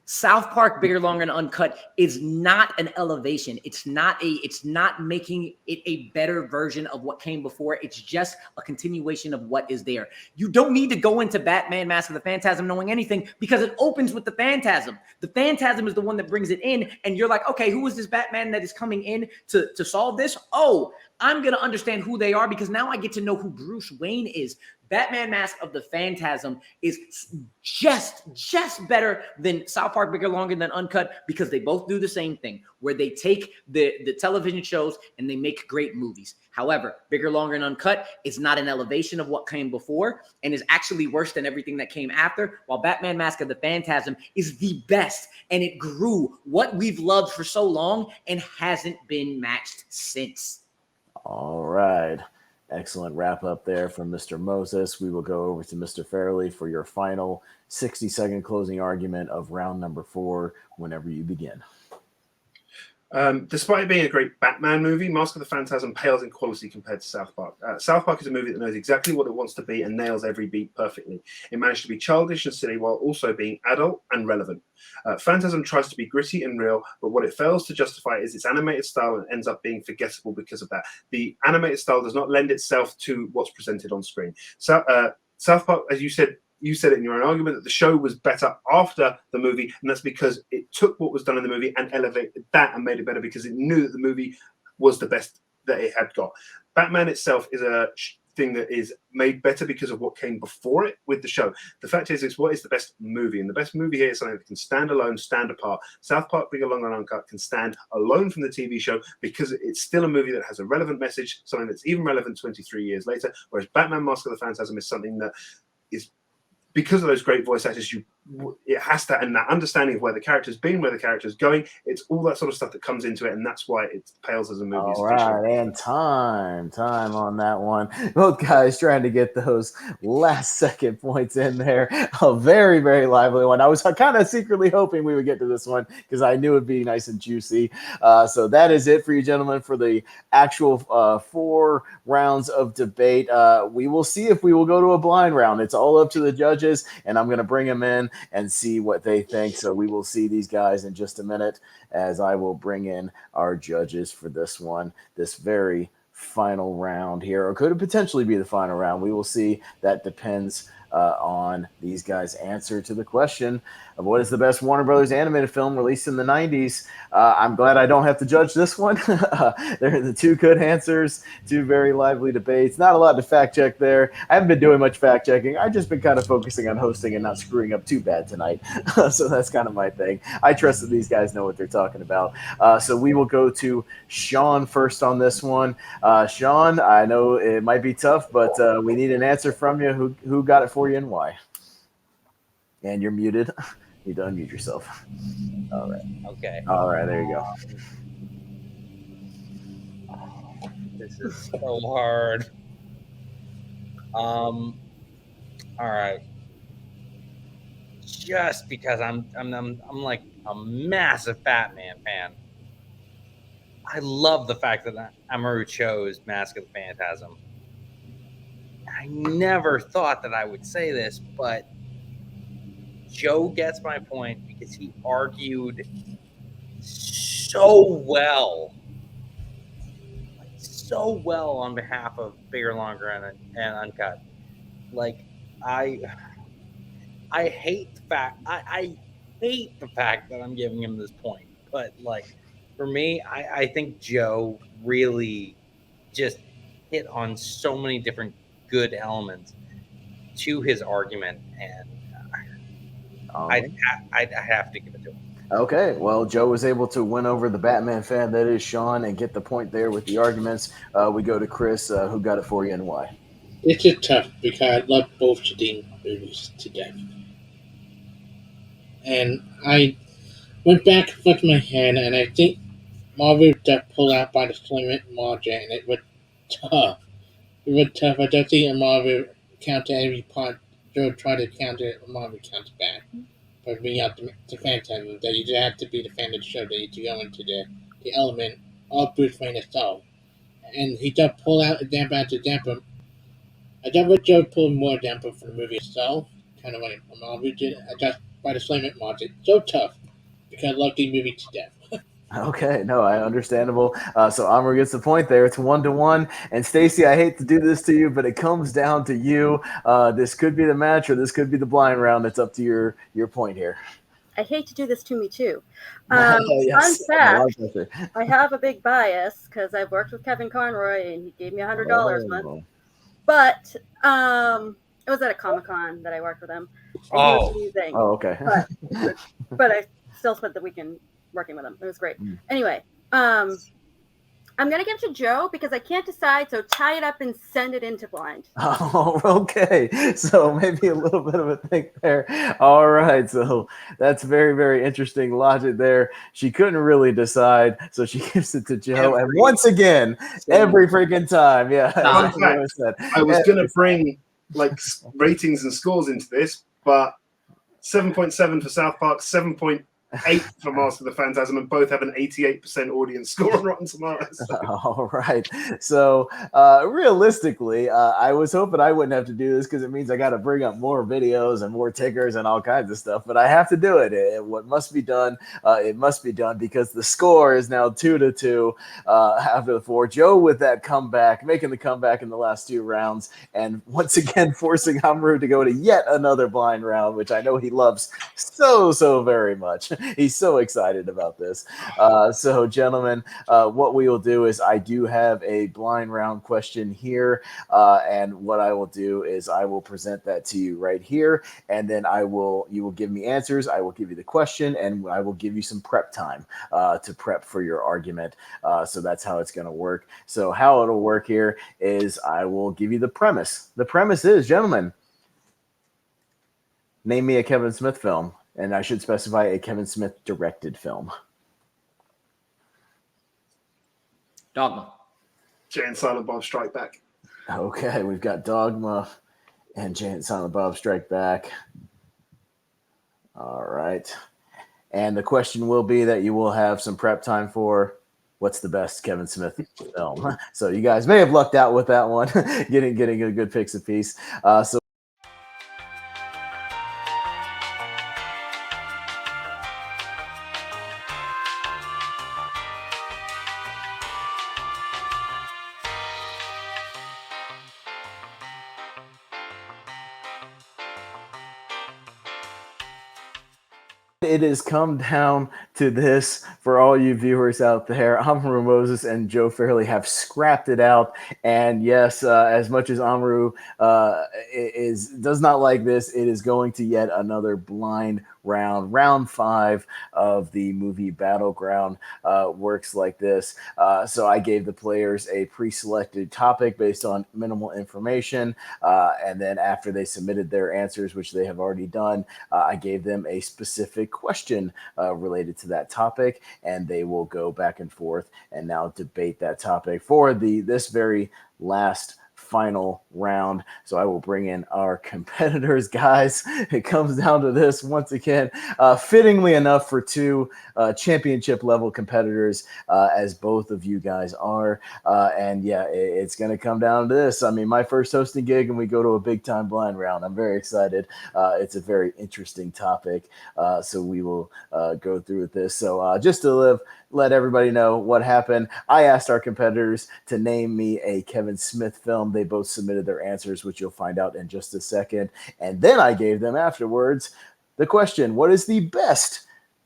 South Park Bigger, Longer, and Uncut is not an elevation. It's not making it a better version of what came before. It's just a continuation of what is there. You don't need to go into Batman Mask of the Phantasm knowing anything, because it opens with the Phantasm. The Phantasm is the one that brings it in, and you're like, okay, who is this Batman that is coming in to solve this? Oh, I'm going to understand who they are, because now I get to know who Bruce Wayne is. Batman Mask of the Phantasm is just better than South Park Bigger, Longer, than Uncut, because they both do the same thing, where they take the television shows and they make great movies. However, Bigger, Longer, and Uncut is not an elevation of what came before and is actually worse than everything that came after, while Batman Mask of the Phantasm is the best, and it grew what we've loved for so long and hasn't been matched since. All right. Excellent wrap up there from Mr. Moses. We will go over to Mr. Farrelly for your final 60-second closing argument of round number 4 whenever you begin. Despite it being a great Batman movie, Mask of the Phantasm pales in quality compared to South Park. South Park is a movie that knows exactly what it wants to be and nails every beat perfectly. It managed to be childish and silly while also being adult and relevant. Phantasm tries to be gritty and real, but what it fails to justify is its animated style and ends up being forgettable because of that. The animated style does not lend itself to what's presented on screen. So, South Park, as you said it in your own argument, that the show was better after the movie, and that's because it took what was done in the movie and elevated that and made it better because it knew that the movie was the best that it had got. Batman itself is a thing that is made better because of what came before it with the show. The fact is, it's what is the best movie, and the best movie here is something that can stand alone, stand apart. South Park Bigger, Longer, and Uncut can stand alone from the TV show because it's still a movie that has a relevant message, something that's even relevant 23 years later, whereas Batman Mask of the Phantasm is something that is, because of those great voice actors, you it has to, and that understanding of where the character's been, where the character's going, it's all that sort of stuff that comes into it, and that's why it pales as a movie. All right, and time on that one. Both guys trying to get those last second points in there. A very, very lively one. I was kind of secretly hoping we would get to this one because I knew it'd be nice and juicy. So that is it for you, gentlemen, for the actual 4 rounds of debate. We will see if we will go to a blind round. It's all up to the judges, and I'm going to bring them in and see what they think. So we will see these guys in just a minute as I will bring in our judges for this one, this very final round here, or could it potentially be the final round? We will see. That depends on these guys' answer to the question of what is the best Warner Brothers animated film released in the 90s. I'm glad I don't have to judge this one. They're the 2 good answers, 2 very lively debates. Not a lot to fact check there. I haven't been doing much fact checking. I've just been kind of focusing on hosting and not screwing up too bad tonight. So that's kind of my thing. I trust that these guys know what they're talking about. So we will go to Sean first on this one. Sean, I know it might be tough, but we need an answer from you. Who got it for you and why? And you're muted. You need to unmute yourself. All right. Okay. All right. There you go. This is so hard. All right. Just because I'm like a massive Batman fan. I love the fact that Amaru chose Mask of the Phantasm. I never thought that I would say this, but Joe gets my point because he argued so well on behalf of Bigger, Longer, and Uncut. Like, I hate the fact I hate the fact that I'm giving him this point, but like for me, I think Joe really just hit on so many different good elements to his argument, and I'd have to give it to him. Okay, well, Joe was able to win over the Batman fan that is Sean and get the point there with the arguments. We go to Chris, who got it for you and why? It's just tough because I love both Shadeen movies to death. And I went back and forth in my head, and I think Marvel got pulled out by the slim margin, and it was tough. It was tough. I don't think Marvel counted every part. Joe tried to counter Marvel counted back. But bringing out the Phantasm, that you have to be the fan of the show, that you to go into the element of Bruce Wayne itself. And he just pulled out a damper after damper. I thought what Joe pulled more damper for the movie itself, kind of like Marvel did. I just by the slim margin. So tough because I love the movie to death. Okay, no, understandable. So Amr gets the point there. It's 1-1. And Stacy, I hate to do this to you, but it comes down to you. This could be the match, or this could be the blind round. It's up to your point here. I hate to do this to me too. Yes. Fun fact: I have a big bias because I've worked with Kevin Conroy, and he gave me $100 a month. But it was at a Comic-Con that I worked with him. Oh, okay. But I still spent the weekend working with him. It was great. Anyway, I'm going to give it to Joe because I can't decide, so tie it up and send it into blind. Oh, okay. So maybe a little bit of a think there. All right. So that's very, very interesting logic there. She couldn't really decide, so she gives it to Joe. And once again, every freaking time. Yeah. I was going to bring like ratings and scores into this, but 7.7 for South Park, 7.8 for Mask of the Phantasm, and both have an 88% audience score on Rotten Tomatoes. All right. So realistically, I was hoping I wouldn't have to do this because it means I got to bring up more videos and more tickers and all kinds of stuff, but I have to do it. What must be done, it must be done because the score is now 2-2 after the 4. Joe with that comeback, making the comeback in the last 2 rounds, and once again forcing Amaru to go to yet another blind round, which I know he loves so very much. He's so excited about this. So, gentlemen, what we will do is I do have a blind round question here, and what I will do is I will present that to you right here, and then you will give me answers. I will give you the question, and I will give you some prep time to prep for your argument. So that's how it's going to work. So how it'll work here is I will give you the premise. The premise is, gentlemen, Name me a Kevin Smith film, and I should specify a Kevin Smith directed film. Dogma. Jay and Silent Bob Strike Back. Okay, we've got Dogma and Jay and Silent Bob Strike Back. All right. And the question will be that you will have some prep time for what's the best Kevin Smith film. So you guys may have lucked out with that one, getting a good picks apiece. So it has come down to this for all you viewers out there. Amaru Moses and Joe Farrelly have scrapped it out. And yes, as much as Amaru does not like this, it is going to yet another blind round. Round 5 of the movie Battleground works like this. So I gave the players a pre-selected topic based on minimal information. And then after they submitted their answers, which they have already done, I gave them a specific question related to that topic, and they will go back and forth and now debate that topic for this very last final round. So I will bring in our competitors, guys. It comes down to this once again, fittingly enough for 2 championship level competitors, as both of you guys are. And yeah, it's going to come down to this. I mean, my first hosting gig, and we go to a big time blind round. I'm very excited. It's a very interesting topic. So we will go through with this. So just to let everybody know what happened, I asked our competitors to name me a Kevin Smith film. They both submitted their answers, which you'll find out in just a second. And then I gave them afterwards the question, what is the best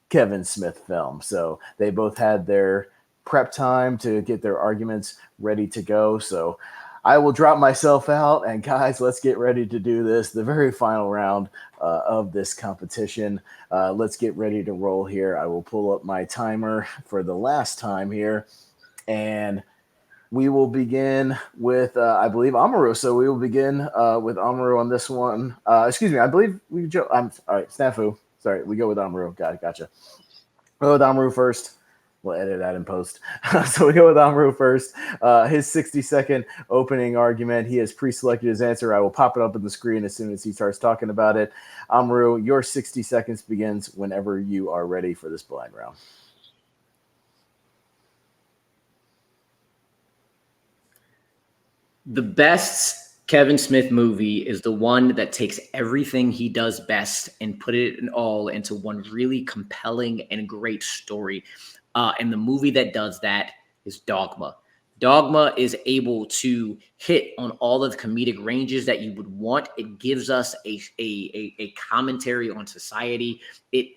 Kevin Smith film? So they both had their prep time to get their arguments ready to go. So I will drop myself out, and guys, let's get ready to do this, the very final round of this competition. Let's get ready to roll here. I will pull up my timer for the last time here, and we will begin with, I believe, Amaru. So we will begin with Amaru on this one. Excuse me, I believe I'm all right, snafu. Sorry, we go with Amaru. Gotcha. We'll go with Amaru first. We'll edit that in post. So we go with Amaru first. His 60-second opening argument. He has pre-selected his answer. I will pop it up on the screen as soon as he starts talking about it. Amaru, your 60 seconds begins whenever you are ready for this blind round. The best Kevin Smith movie is the one that takes everything he does best and put it all into one really compelling and great story. And the movie that does that is Dogma. Dogma is able to hit on all of the comedic ranges that you would want. It gives us a commentary on society. It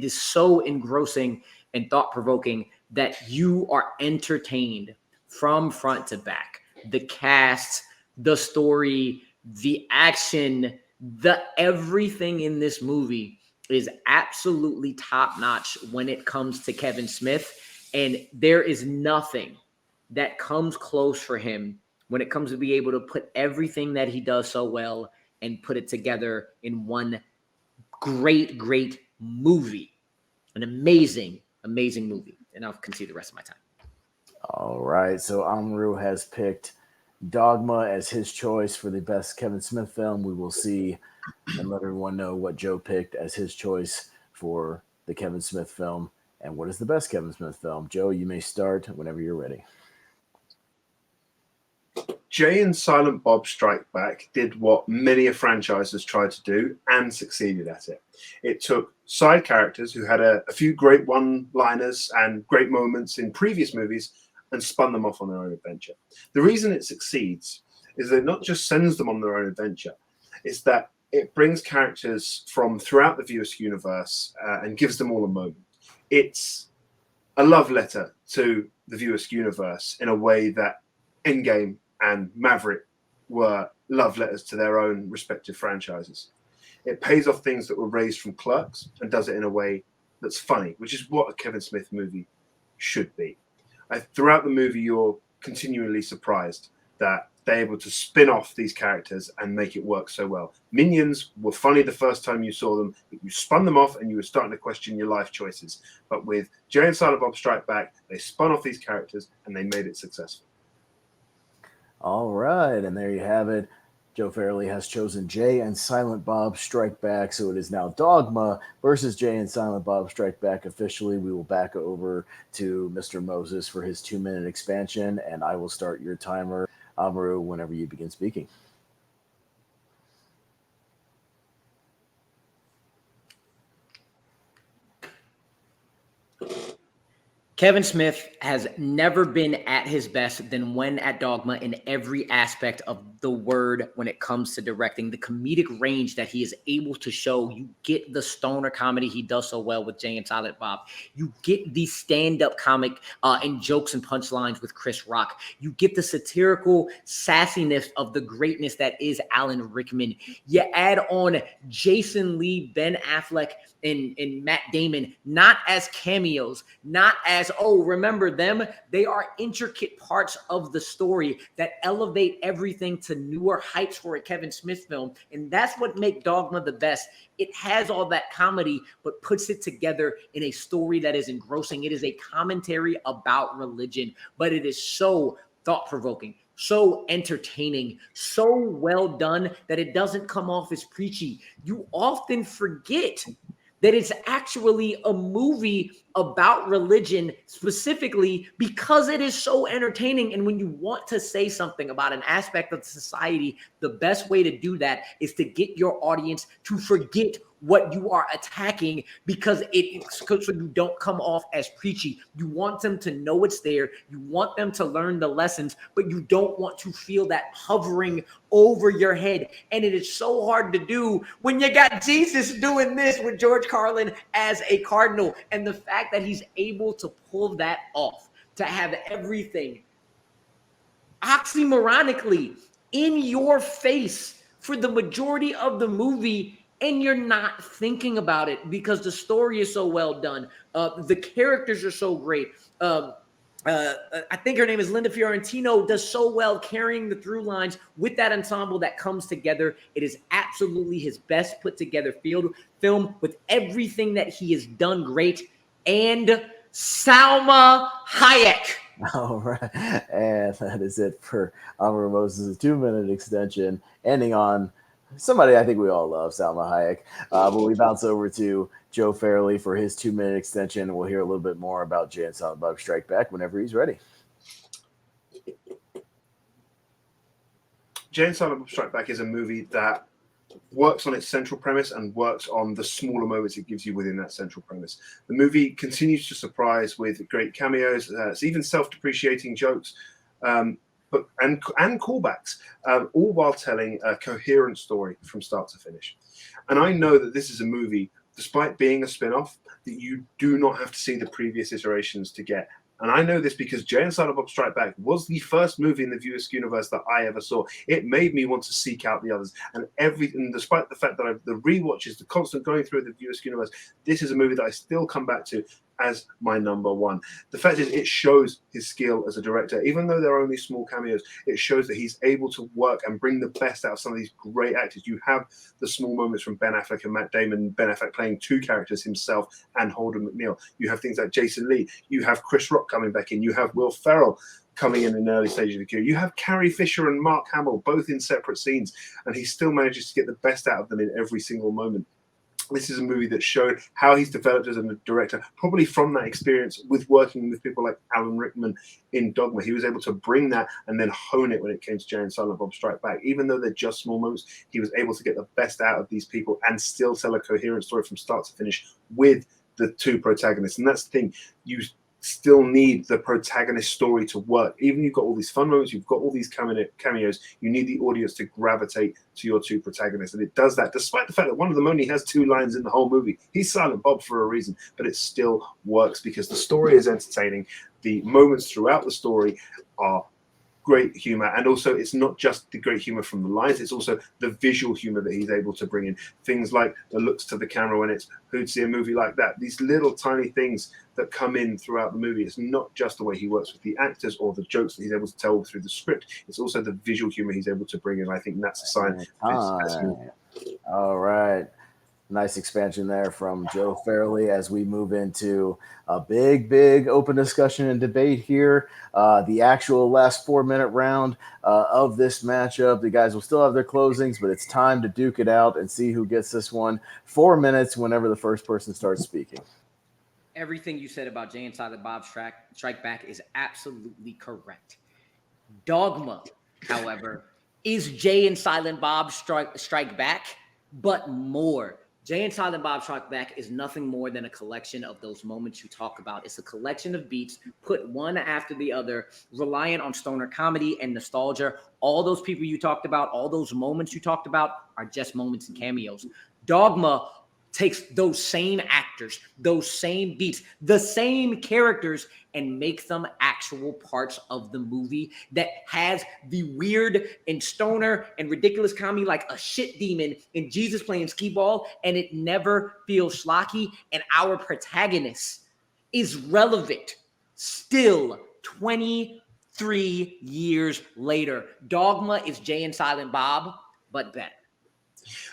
is so engrossing and thought-provoking that you are entertained from front to back. The cast, the story, the action, the everything in this movie is absolutely top-notch when it comes to Kevin Smith. And there is nothing that comes close for him when it comes to be able to put everything that he does so well and put it together in one great movie. An amazing movie. And I'll concede the rest of my time. All right. So Amaru has picked Dogma as his choice for the best Kevin Smith film. We will see and let everyone know what Joe picked as his choice for the Kevin Smith film and what is the best Kevin Smith film. Joe, you may start whenever you're ready. Jay and Silent Bob Strike Back did what many a franchise has tried to do and succeeded at it. It took side characters who had a few great one-liners and great moments in previous movies and spun them off on their own adventure. The reason it succeeds is that it not just sends them on their own adventure, it's that it brings characters from throughout the Viewer's universe and gives them all a moment. It's a love letter to the Viewer's universe in a way that Endgame and Maverick were love letters to their own respective franchises. It pays off things that were raised from Clerks and does it in a way that's funny, which is what a Kevin Smith movie should be. Throughout the movie, you're continually surprised that they're able to spin off these characters and make it work so well. Minions were funny the first time you saw them, but you spun them off and you were starting to question your life choices. But with Jay and Silent Bob Strike Back, they spun off these characters and they made it successful. All right, and there you have it. Joe Farrelly has chosen Jay and Silent Bob Strike Back, so it is now Dogma versus Jay and Silent Bob Strike Back officially. We will back over to Mr. Moses for his 2-minute expansion, and I will start your timer, Amaru, whenever you begin speaking. Kevin Smith has never been at his best than when at Dogma in every aspect of the word when it comes to directing. The comedic range that he is able to show. You get the stoner comedy he does so well with Jay and Silent Bob. You get the stand-up comic and jokes and punchlines with Chris Rock. You get the satirical sassiness of the greatness that is Alan Rickman. You add on Jason Lee, Ben Affleck, and Matt Damon, not as cameos, not as, oh, remember them? They are intricate parts of the story that elevate everything to newer heights for a Kevin Smith film. And that's what makes Dogma the best. It has all that comedy, but puts it together in a story that is engrossing. It is a commentary about religion, but it is so thought-provoking, so entertaining, so well done that it doesn't come off as preachy. You often forget that it's actually a movie about religion specifically because it is so entertaining. And when you want to say something about an aspect of society, the best way to do that is to get your audience to forget what you are attacking because so you don't come off as preachy. You want them to know it's there. You want them to learn the lessons, but you don't want to feel that hovering over your head. And it is so hard to do when you got Jesus doing this with George Carlin as a cardinal. And the fact that he's able to pull that off, to have everything oxymoronically in your face for the majority of the movie, and you're not thinking about it because the story is so well done. The characters are so great. I think her name is Linda Fiorentino, does so well carrying the through lines with that ensemble that comes together. It is absolutely his best put together film with everything that he has done great. And Salma Hayek. All right, and that is it for Amaru Moses' 2-minute extension, ending on somebody I think we all love, Salma Hayek. But we bounce over to Joe Farrelly for his 2-minute extension, and we'll hear a little bit more about Jay and Silent Bob Strike Back whenever he's ready. Jay and Silent Bob Strike Back is a movie that works on its central premise and works on the smaller moments it gives you within that central premise. The movie continues to surprise with great cameos, even self-depreciating jokes, but callbacks, all while telling a coherent story from start to finish. And I know that this is a movie, despite being a spin-off, that you do not have to see the previous iterations to get. And I know this because Jay and Silent Bob Strike Back was the first movie in the Viewer's universe that I ever saw. It made me want to seek out the others. And despite the fact that the rewatches, the constant going through the Viewer's universe, this is a movie that I still come back to as my number one. The fact is, it shows his skill as a director. Even though there are only small cameos, it shows that he's able to work and bring the best out of some of these great actors. You have the small moments from Ben Affleck and Matt Damon, Ben Affleck playing two characters, himself and Holden McNeil. You have things like Jason Lee. You have Chris Rock coming back in. You have Will Ferrell coming in the early stages of the career. You have Carrie Fisher and Mark Hamill, both in separate scenes, and he still manages to get the best out of them in every single moment. This is a movie that showed how he's developed as a director, probably from that experience with working with people like Alan Rickman in Dogma. He was able to bring that and then hone it when it came to Jay and Silent Bob Strike Back. Even though they're just small moments, he was able to get the best out of these people and still tell a coherent story from start to finish with the two protagonists. And that's the thing. You still need the protagonist story to work. Even you've got all these fun moments, you've got all these cameos, you need the audience to gravitate to your two protagonists. And it does that despite the fact that one of them only has 2 lines in the whole movie. He's Silent Bob for a reason, but it still works because the story is entertaining. The moments throughout the story are great humor, and also it's not just the great humor from the lines, it's also the visual humor that he's able to bring in. Things like the looks to the camera when it's who'd see a movie like that. These little tiny things that come in throughout the movie. It's not just the way he works with the actors or the jokes that he's able to tell through the script. It's also the visual humor he's able to bring in. I think that's a sign of his best movie. All right. Nice expansion there from Joe Farrelly as we move into a big open discussion and debate here. The actual last 4-minute round of this matchup. The guys will still have their closings, but it's time to duke it out and see who gets this one. 4 minutes whenever the first person starts speaking. Everything you said about Jay and Silent Bob Strike Back is absolutely correct. Dogma, however, is Jay and Silent Bob Strike Back, but more. Jay and Silent Bob Strike Back is nothing more than a collection of those moments you talk about. It's a collection of beats put one after the other, reliant on stoner comedy and nostalgia. All those people you talked about, all those moments you talked about are just moments and cameos. Dogma takes those same actors, those same beats, the same characters, and make them actual parts of the movie that has the weird and stoner and ridiculous comedy like a shit demon and Jesus playing skee ball, and it never feels schlocky. And our protagonist is relevant still 23 years later. Dogma is Jay and Silent Bob, but better.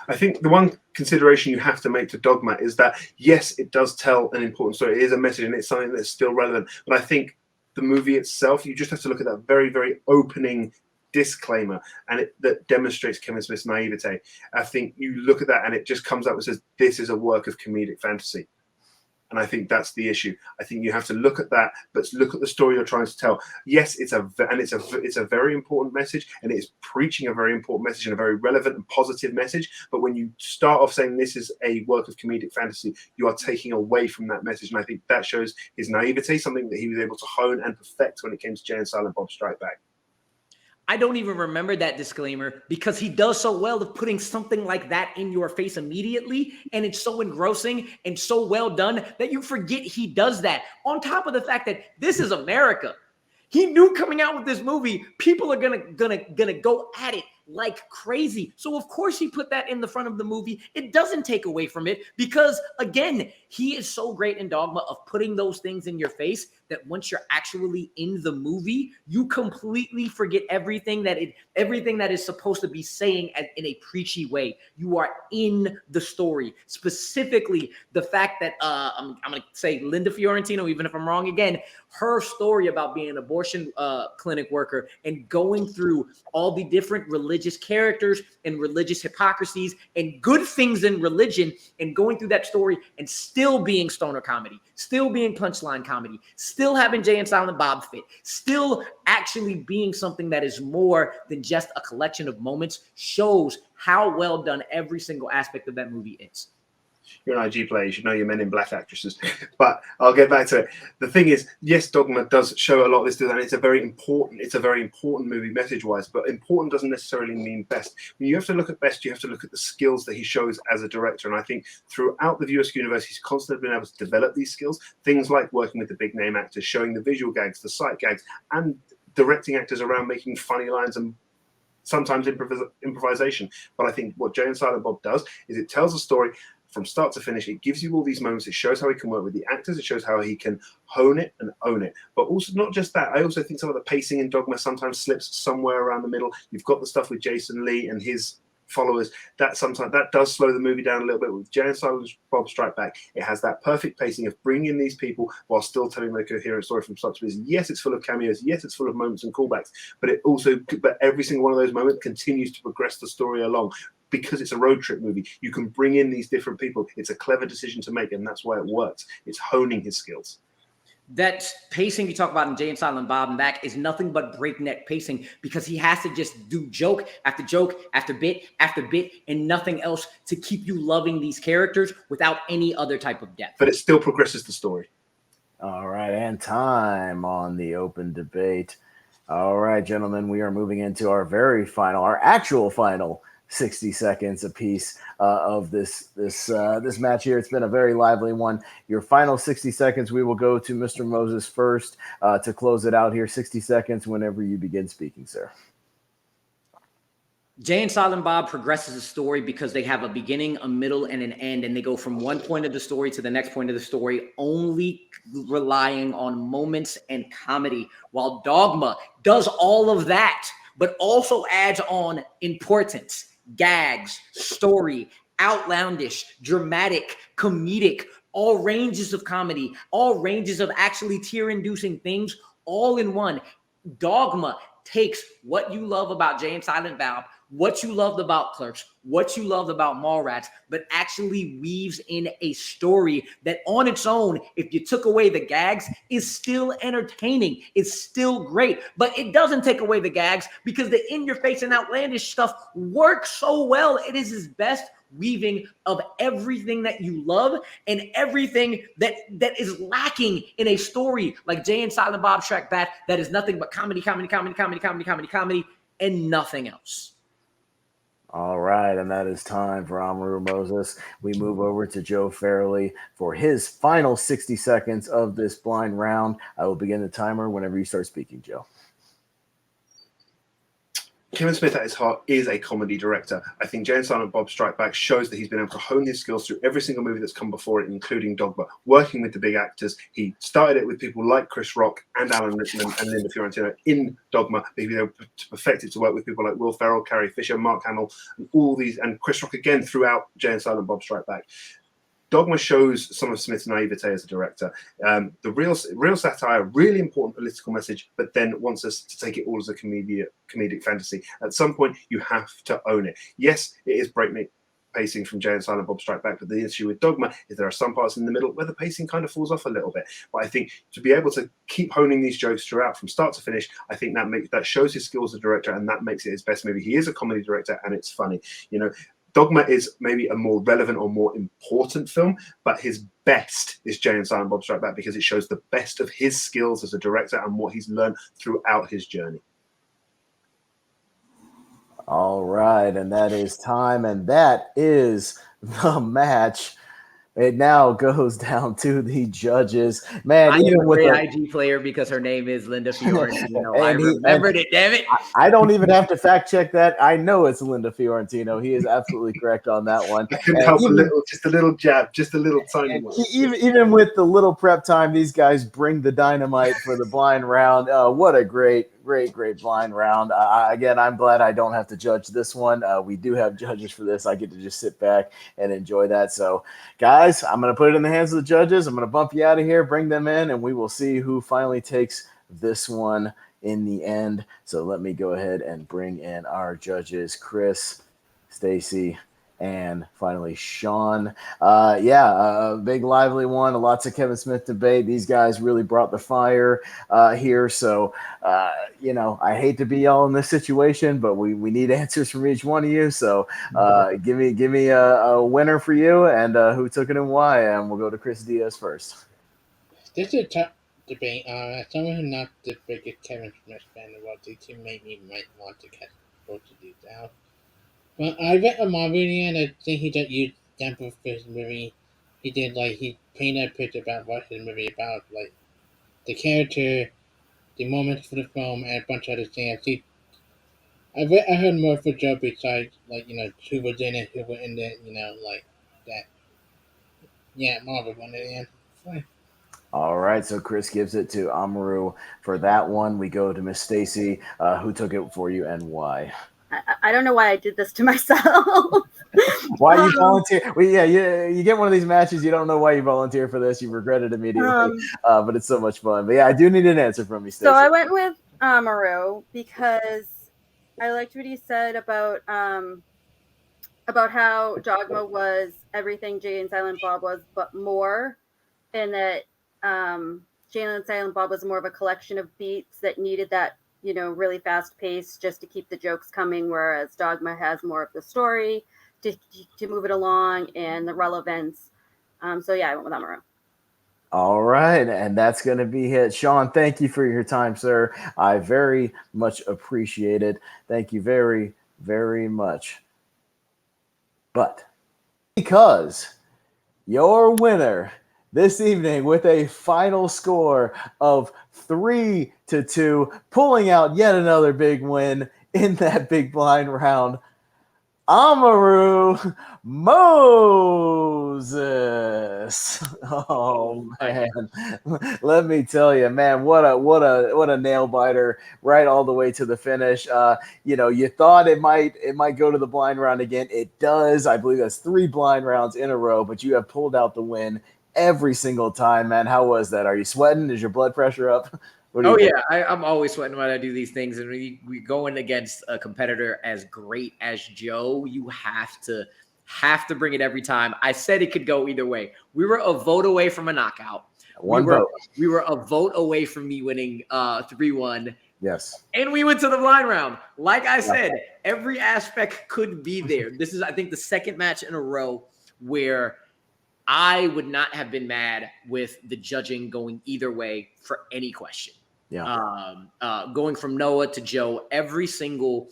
I think the one consideration you have to make to Dogma is that, yes, it does tell an important story. It is a message and it's something that's still relevant. But I think the movie itself, you just have to look at that very opening disclaimer and that demonstrates Kevin Smith's naivete. I think you look at that and it just comes up and says, this is a work of comedic fantasy. And I think that's the issue. I think you have to look at that, but look at the story you're trying to tell. Yes, it's a very important message, and it's preaching a very important message and a very relevant and positive message. But when you start off saying this is a work of comedic fantasy, you are taking away from that message. And I think that shows his naivety, something that he was able to hone and perfect when it came to Jay and Silent Bob Strike Back. I don't even remember that disclaimer because he does so well of putting something like that in your face immediately. And it's so engrossing and so well done that you forget he does that. On top of the fact that this is America. He knew coming out with this movie, people are gonna go at it like crazy. So of course he put that in the front of the movie. It doesn't take away from it because, again, he is so great in Dogma of putting those things in your face that once you're actually in the movie, you completely forget everything that is supposed to be saying in a preachy way. You are in the story. Specifically, the fact that I'm going to say Linda Fiorentino, even if I'm wrong again, her story about being an abortion clinic worker and going through all the different religious characters and religious hypocrisies and good things in religion and going through that story and still being stoner comedy, still being punchline comedy, still having Jay and Silent Bob fit, still actually being something that is more than just a collection of moments, shows how well done every single aspect of that movie is. You're an IG player, you should know your Men in Black actresses. But I'll get back to it. The thing is, yes, Dogma does show a lot of this, and it's a very important movie message-wise, but important doesn't necessarily mean best. When you have to look at best, you have to look at the skills that he shows as a director. And I think throughout the Viewer's universe, he's constantly been able to develop these skills, things like working with the big name actors, showing the visual gags, the sight gags, and directing actors around making funny lines and sometimes improvisation. But I think what Jay and Silent Bob does is it tells a story from start to finish. It gives you all these moments. It shows how he can work with the actors. It shows how he can hone it and own it. But also, not just that, I also think some of the pacing in Dogma sometimes slips somewhere around the middle. You've got the stuff with Jason Lee and his followers that sometimes that does slow the movie down a little bit. With Jay and Silent Bob Strike Back, it has that perfect pacing of bringing in these people while still telling a coherent story from start to finish. Yes, it's full of cameos. Yes, it's full of moments and callbacks. But every single one of those moments continues to progress the story along. Because it's a road trip movie, you can bring in these different people. It's a clever decision to make, and that's why it works. It's honing his skills. That pacing you talk about in Jay and Silent Bob and Back is nothing but breakneck pacing because he has to just do joke after bit after bit and nothing else to keep you loving these characters without any other type of depth. But it still progresses the story. All right, and time on the open debate. All right, gentlemen, we are moving into our actual final 60 seconds apiece of this match here. It's been a very lively one. Your final 60 seconds, we will go to Mr. Moses first to close it out here. 60 seconds whenever you begin speaking, sir. Jay and Silent Bob progresses the story because they have a beginning, a middle, and an end, and they go from one point of the story to the next point of the story, only relying on moments and comedy, while Dogma does all of that, but also adds on importance, gags, story, outlandish, dramatic, comedic, all ranges of comedy, all ranges of actually tear-inducing things, all in one. Dogma takes what you love about Jay and Silent Bob, what you loved about Clerks, what you loved about Mallrats, but actually weaves in a story that on its own, if you took away the gags, is still entertaining. It's still great, but it doesn't take away the gags because the in-your-face and outlandish stuff works so well. It is his best weaving of everything that you love and everything that is lacking in a story like Jay and Silent Bob Strike Back that is nothing but comedy, and nothing else. All right, and that is time for Amaru Moses. We move over to Joe Farrelly for his final 60 seconds of this blind round. I will begin the timer whenever you start speaking, Joe. Kevin Smith at his heart is a comedy director. I think Jay and Silent Bob Strike Back shows that he's been able to hone his skills through every single movie that's come before it, including Dogma, working with the big actors. He started it with people like Chris Rock and Alan Rickman and Linda Fiorentino in Dogma. He's been able to perfect it to work with people like Will Ferrell, Carrie Fisher, Mark Hamill, and all these, and Chris Rock again throughout Jay and Silent Bob Strike Back. Dogma shows some of Smith's naivete as a director. The real satire, really important political message, but then wants us to take it all as a comedic fantasy. At some point, you have to own it. Yes, it is breakneck pacing from Jay and Silent Bob Strike Back, but the issue with Dogma is there are some parts in the middle where the pacing kind of falls off a little bit. But I think to be able to keep honing these jokes throughout from start to finish, I think that shows his skills as a director, and that makes it his best movie. He is a comedy director, and it's funny. You know, Dogma is maybe a more relevant or more important film, but his best is Jay and Silent Bob Strike Back because it shows the best of his skills as a director and what he's learned throughout his journey. All right, and that is time, and that is the match. It now goes down to the judges. Man, I even am a with great IG player because her name is Linda Fiorentino. I remembered it, damn it. I don't even have to fact check that. I know it's Linda Fiorentino. He is absolutely correct on that one. I couldn't help just a little jab, just a little tiny one. Even with the little prep time, these guys bring the dynamite for the blind round. What a great blind round. Again, I'm glad I don't have to judge this one. We do have judges for this. I get to just sit back and enjoy that. So, guys, I'm going to put it in the hands of the judges. I'm going to bump you out of here, bring them in, and we will see who finally takes this one in the end. So let me go ahead and bring in our judges, Chris, Stacy, and finally Sean. A big lively one. Lots of Kevin Smith debate. These guys really brought the fire here. So, I hate to be all in this situation, but we need answers from each one of you. So give me a winner for you and who took it and why. And we'll go to Chris Diaz first. This is a tough debate. As someone who's not the biggest Kevin Smith fan of all, these two maybe might want to catch both of these out. Well, I read Amaru and I think he did use example for his movie. He painted a picture about what his movie about, like the character, the moments for the film, and a bunch of other things. I heard more for Joe besides who was in it, who were in it, like that. Yeah, Marvel won it in. Fine. All right, so Chris gives it to Amaru for that one. We go to Miss Stacy, who took it for you and why. I don't know why I did this to myself. Why you volunteer? Well, you get one of these matches, you don't know why you volunteer for this. You regret it immediately, but it's so much fun. But yeah, I do need an answer from you, Stacey. So I went with Amaru because I liked what he said about how Dogma was everything Jay and Silent Bob was, but more, and that Jay and Silent Bob was more of a collection of beats that needed that really fast pace just to keep the jokes coming, whereas Dogma has more of the story to move it along and the relevance. I went with Amaru. All right, and that's going to be it. Sean, thank you for your time, sir. I very much appreciate it. Thank you very, very much. But because your winner this evening with a final score of 3-2, pulling out yet another big win in that big blind round, Amaru Moses. Oh man, let me tell you, man, what a nail biter right all the way to the finish. You thought it might go to the blind round again. It does. I believe that's 3 blind rounds in a row, but you have pulled out the win every single time, man. How was that? Are you sweating? Is your blood pressure up? Oh yeah, I'm always sweating when I do these things, and we going against a competitor as great as Joe. You have to bring it every time. I said it could go either way. We were a vote away from a knockout. One vote. We were a vote away from me winning 3-1. Yes. And we went to the blind round. Like I said, every aspect could be there. This is, I think, the second match in a row where I would not have been mad with the judging going either way for any question. Yeah. Going from Noah to Joe, every single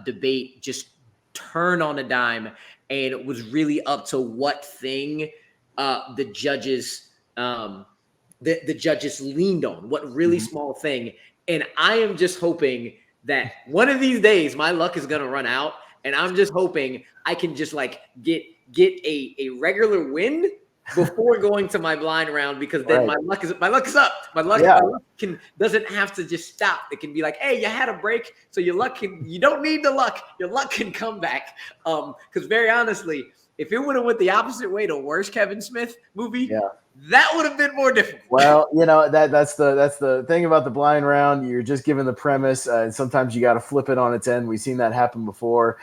debate just turned on a dime, and it was really up to what thing the judges leaned on, what really small thing. And I am just hoping that one of these days my luck is gonna run out, and I'm just hoping I can just like get a regular win before going to my blind round, because then my luck is up. My luck doesn't have to just stop. It can be like, hey, you had a break, so you don't need the luck. Your luck can come back. Because very honestly, if it would have went the opposite way, the worst Kevin Smith movie, that would have been more difficult. Well, that's the thing about the blind round. You're just given the premise, and sometimes you got to flip it on its end. We've seen that happen before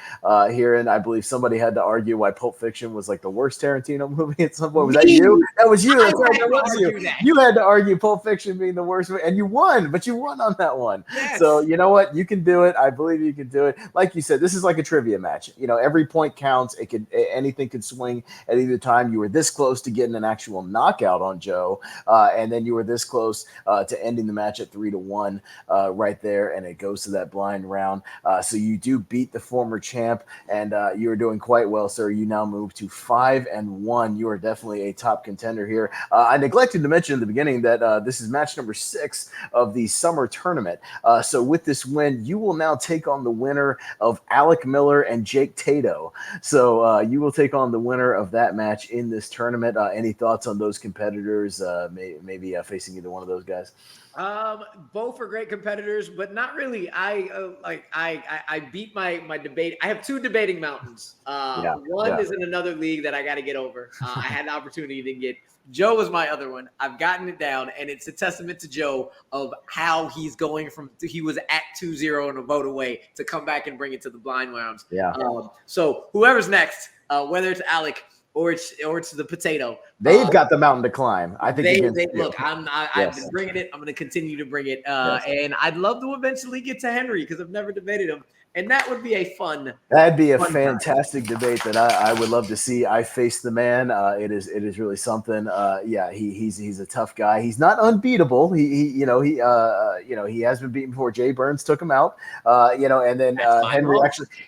here, and I believe somebody had to argue why Pulp Fiction was like the worst Tarantino movie at some point. Was that you? That was you. That was you. You had to argue Pulp Fiction being the worst movie, and you won, but you won on that one. Yes. So you know what? You can do it. I believe you can do it. Like you said, this is like a trivia match. Every point counts. Anything could swing at either time. You were this close to getting an actual knockout on Joe, and then you were this close to ending the match at 3-1 right there, and it goes to that blind round. So you do beat the former champ, and you are doing quite well, sir. You now move to 5-1. You are definitely a top contender here. I neglected to mention in the beginning that this is match number 6 of the summer tournament. So with this win, you will now take on the winner of Alec Miller and Jake Tato. So you will take on the winner of that match in this tournament. Any thoughts on those competitors, maybe facing either one of those guys? Both are great competitors, but not really. I beat my debate. I have 2 debating mountains. One is in another league that I got to get over. I had the opportunity to get. Joe was my other one. I've gotten it down, and it's a testament to Joe of how he's going from he was at 2-0 and a vote away to come back and bring it to the blind rounds. Yeah. So whoever's next, whether it's Alec or it's the potato. They've got the mountain to climb. I think they look. I've been bringing it. I'm going to continue to bring it, and I'd love to eventually get to Henry because I've never debated him, and that would be a fun. That'd be a fantastic debate that I would love to see. I face the man. It is really something. He's a tough guy. He's not unbeatable. He has been beaten before. Jay Burns took him out. And then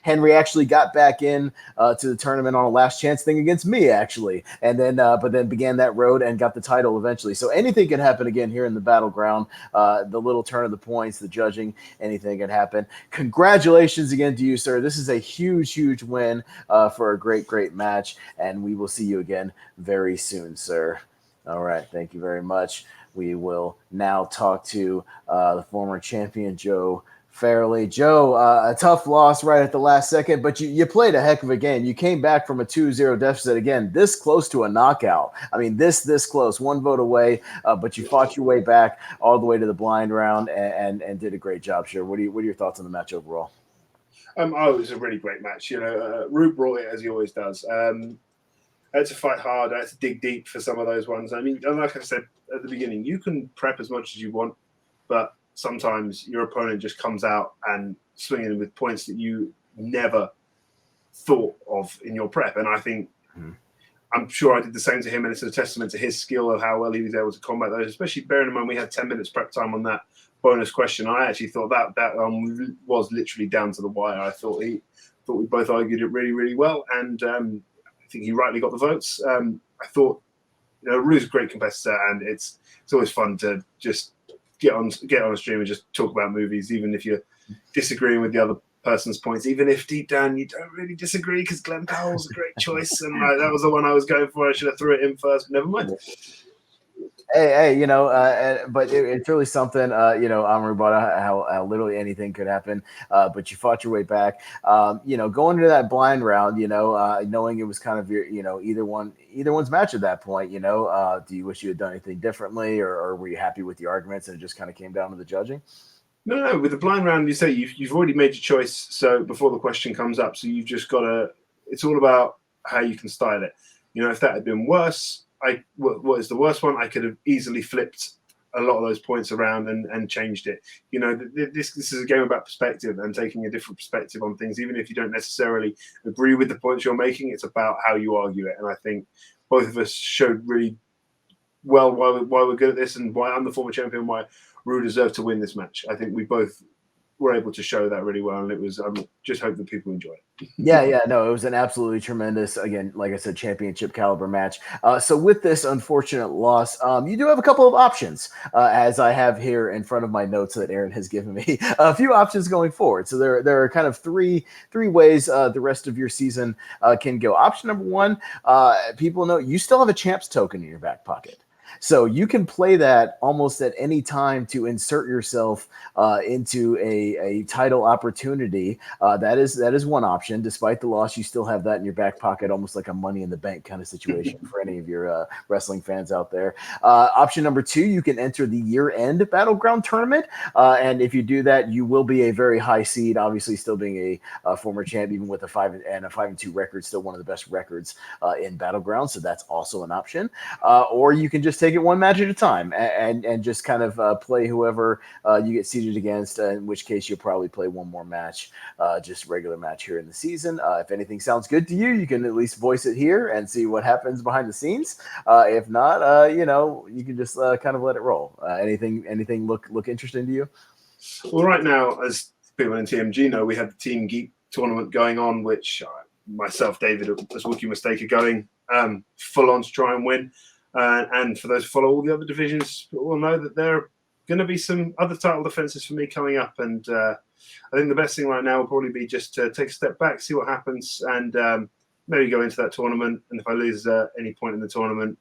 Henry actually got back in to the tournament on a last chance thing against me actually, and then but then began that road and got the title eventually. So anything can happen again here in the battleground. The little turn of the points, the judging, anything can happen. Congratulations again to you, sir. This is a huge win for a great match, and we will see you again very soon, sir. All right, thank you very much. We will now talk to the former champion, Joe Farrelly. Joe, a tough loss right at the last second, but you played a heck of a game. You came back from a 2-0 deficit again, this close to a knockout. I mean, this close, 1 vote away, but you fought your way back all the way to the blind round and did a great job, sure. What are your thoughts on the match overall? It was a really great match. Root brought it as he always does. I had to fight hard. I had to dig deep for some of those ones. I mean, like I said at the beginning, you can prep as much as you want, but sometimes your opponent just comes out and swinging with points that you never thought of in your prep. And I think I'm sure I did the same to him, and it's a testament to his skill of how well he was able to combat those, especially bearing in mind we had 10 minutes prep time on that bonus question. I actually thought that was literally down to the wire. I thought thought we both argued it really, really well, and I think he rightly got the votes. I thought, Rue's a great competitor, and it's always fun to just get on a stream and just talk about movies, even if you're disagreeing with the other person's points, even if deep down you don't really disagree, because Glenn Powell's a great choice, and that was the one I was going for. I should have threw it in first, but never mind. Hey, but it's really something, Amaru brought out how literally anything could happen, but you fought your way back. Going into that blind round, knowing it was kind of your, either one's match at that point, do you wish you had done anything differently, or were you happy with the arguments and it just kind of came down to the judging? No. With the blind round, you say you've already made your choice, so before the question comes up, so you've just got to. It's all about how you can style it. If that had been worse, what is the worst one? I could have easily flipped a lot of those points around and changed it. This is a game about perspective and taking a different perspective on things, even if you don't necessarily agree with the points you're making. It's about how you argue it, and I think both of us showed really well why we're good at this, and why I'm the former champion, why Rue deserved to win this match. I think we both were able to show that really well, and it was. I just hope that people enjoy it. Yeah, no, it was an absolutely tremendous, again, like I said, championship caliber match. So with this unfortunate loss, you do have a couple of options, as I have here in front of my notes that Aaron has given me. A few options going forward. So there are kind of three ways the rest of your season can go. Option number one, people know you still have a champs token in your back pocket. So you can play that almost at any time to insert yourself into a title opportunity. That is one option. Despite the loss, you still have that in your back pocket, almost like a Money in the Bank kind of situation for any of your wrestling fans out there. Option number two, you can enter the year-end Battleground tournament, and if you do that, you will be a very high seed. Obviously, still being a former champ, even with a 5-2 record, still one of the best records in Battleground. So that's also an option. Or you can just take it one match at a time and just kind of play whoever you get seeded against, in which case you'll probably play one more match, just regular match here in the season. If anything sounds good to you, you can at least voice it here and see what happens behind the scenes. If not, you can just kind of let it roll. Anything look interesting to you? Well, right now, as people in TMG know, we have the Team Geek tournament going on, which myself, David, as Wookiee Mistake are going full on to try and win. And for those who follow all the other divisions, will know that there are going to be some other title defenses for me coming up. And I think the best thing right now will probably be just to take a step back, see what happens, and maybe go into that tournament. And if I lose any point in the tournament,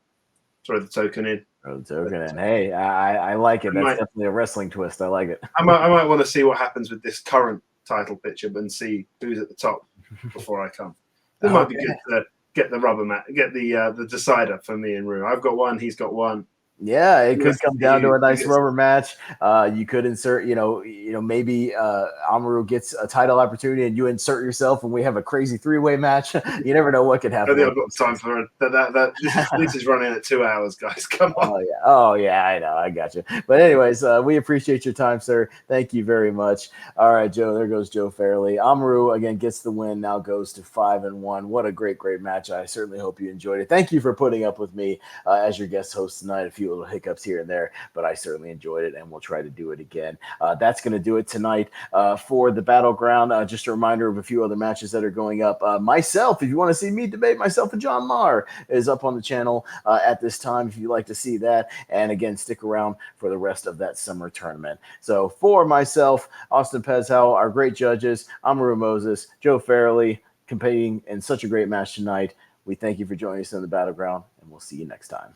throw the token in. Throw the token in. Hey, I like it. That's definitely a wrestling twist. I like it. I might want to see what happens with this current title picture and see who's at the top before I come. It might be good to get the rubber mat, get the decider for me and Rue. I've got one, he's got one. Yeah, it could come down to a nice rubber match. You could insert, maybe Amaru gets a title opportunity and you insert yourself and we have a crazy three-way match. You never know what could happen. I think I've got time for that. This is running at 2 hours, guys. Come on. Oh, yeah, I know. I got you. But anyways, we appreciate your time, sir. Thank you very much. All right, Joe, there goes Joe Farrelly. Amaru, again, gets the win, now goes to 5-1. What a great match. I certainly hope you enjoyed it. Thank you for putting up with me as your guest host tonight. A few little hiccups here and there, but I certainly enjoyed it, and we'll try to do it again. That's going to do it tonight for the Battleground. Just a reminder of a few other matches that are going up. Myself, if you want to see me debate myself and John Maher, is up on the channel at this time if you'd like to see that. And again, stick around for the rest of that summer tournament. So for myself, Austin Pezhal, our great judges, Amaru Moses, Joe Farrelly, competing in such a great match tonight. We thank you for joining us in the Battleground, and we'll see you next time.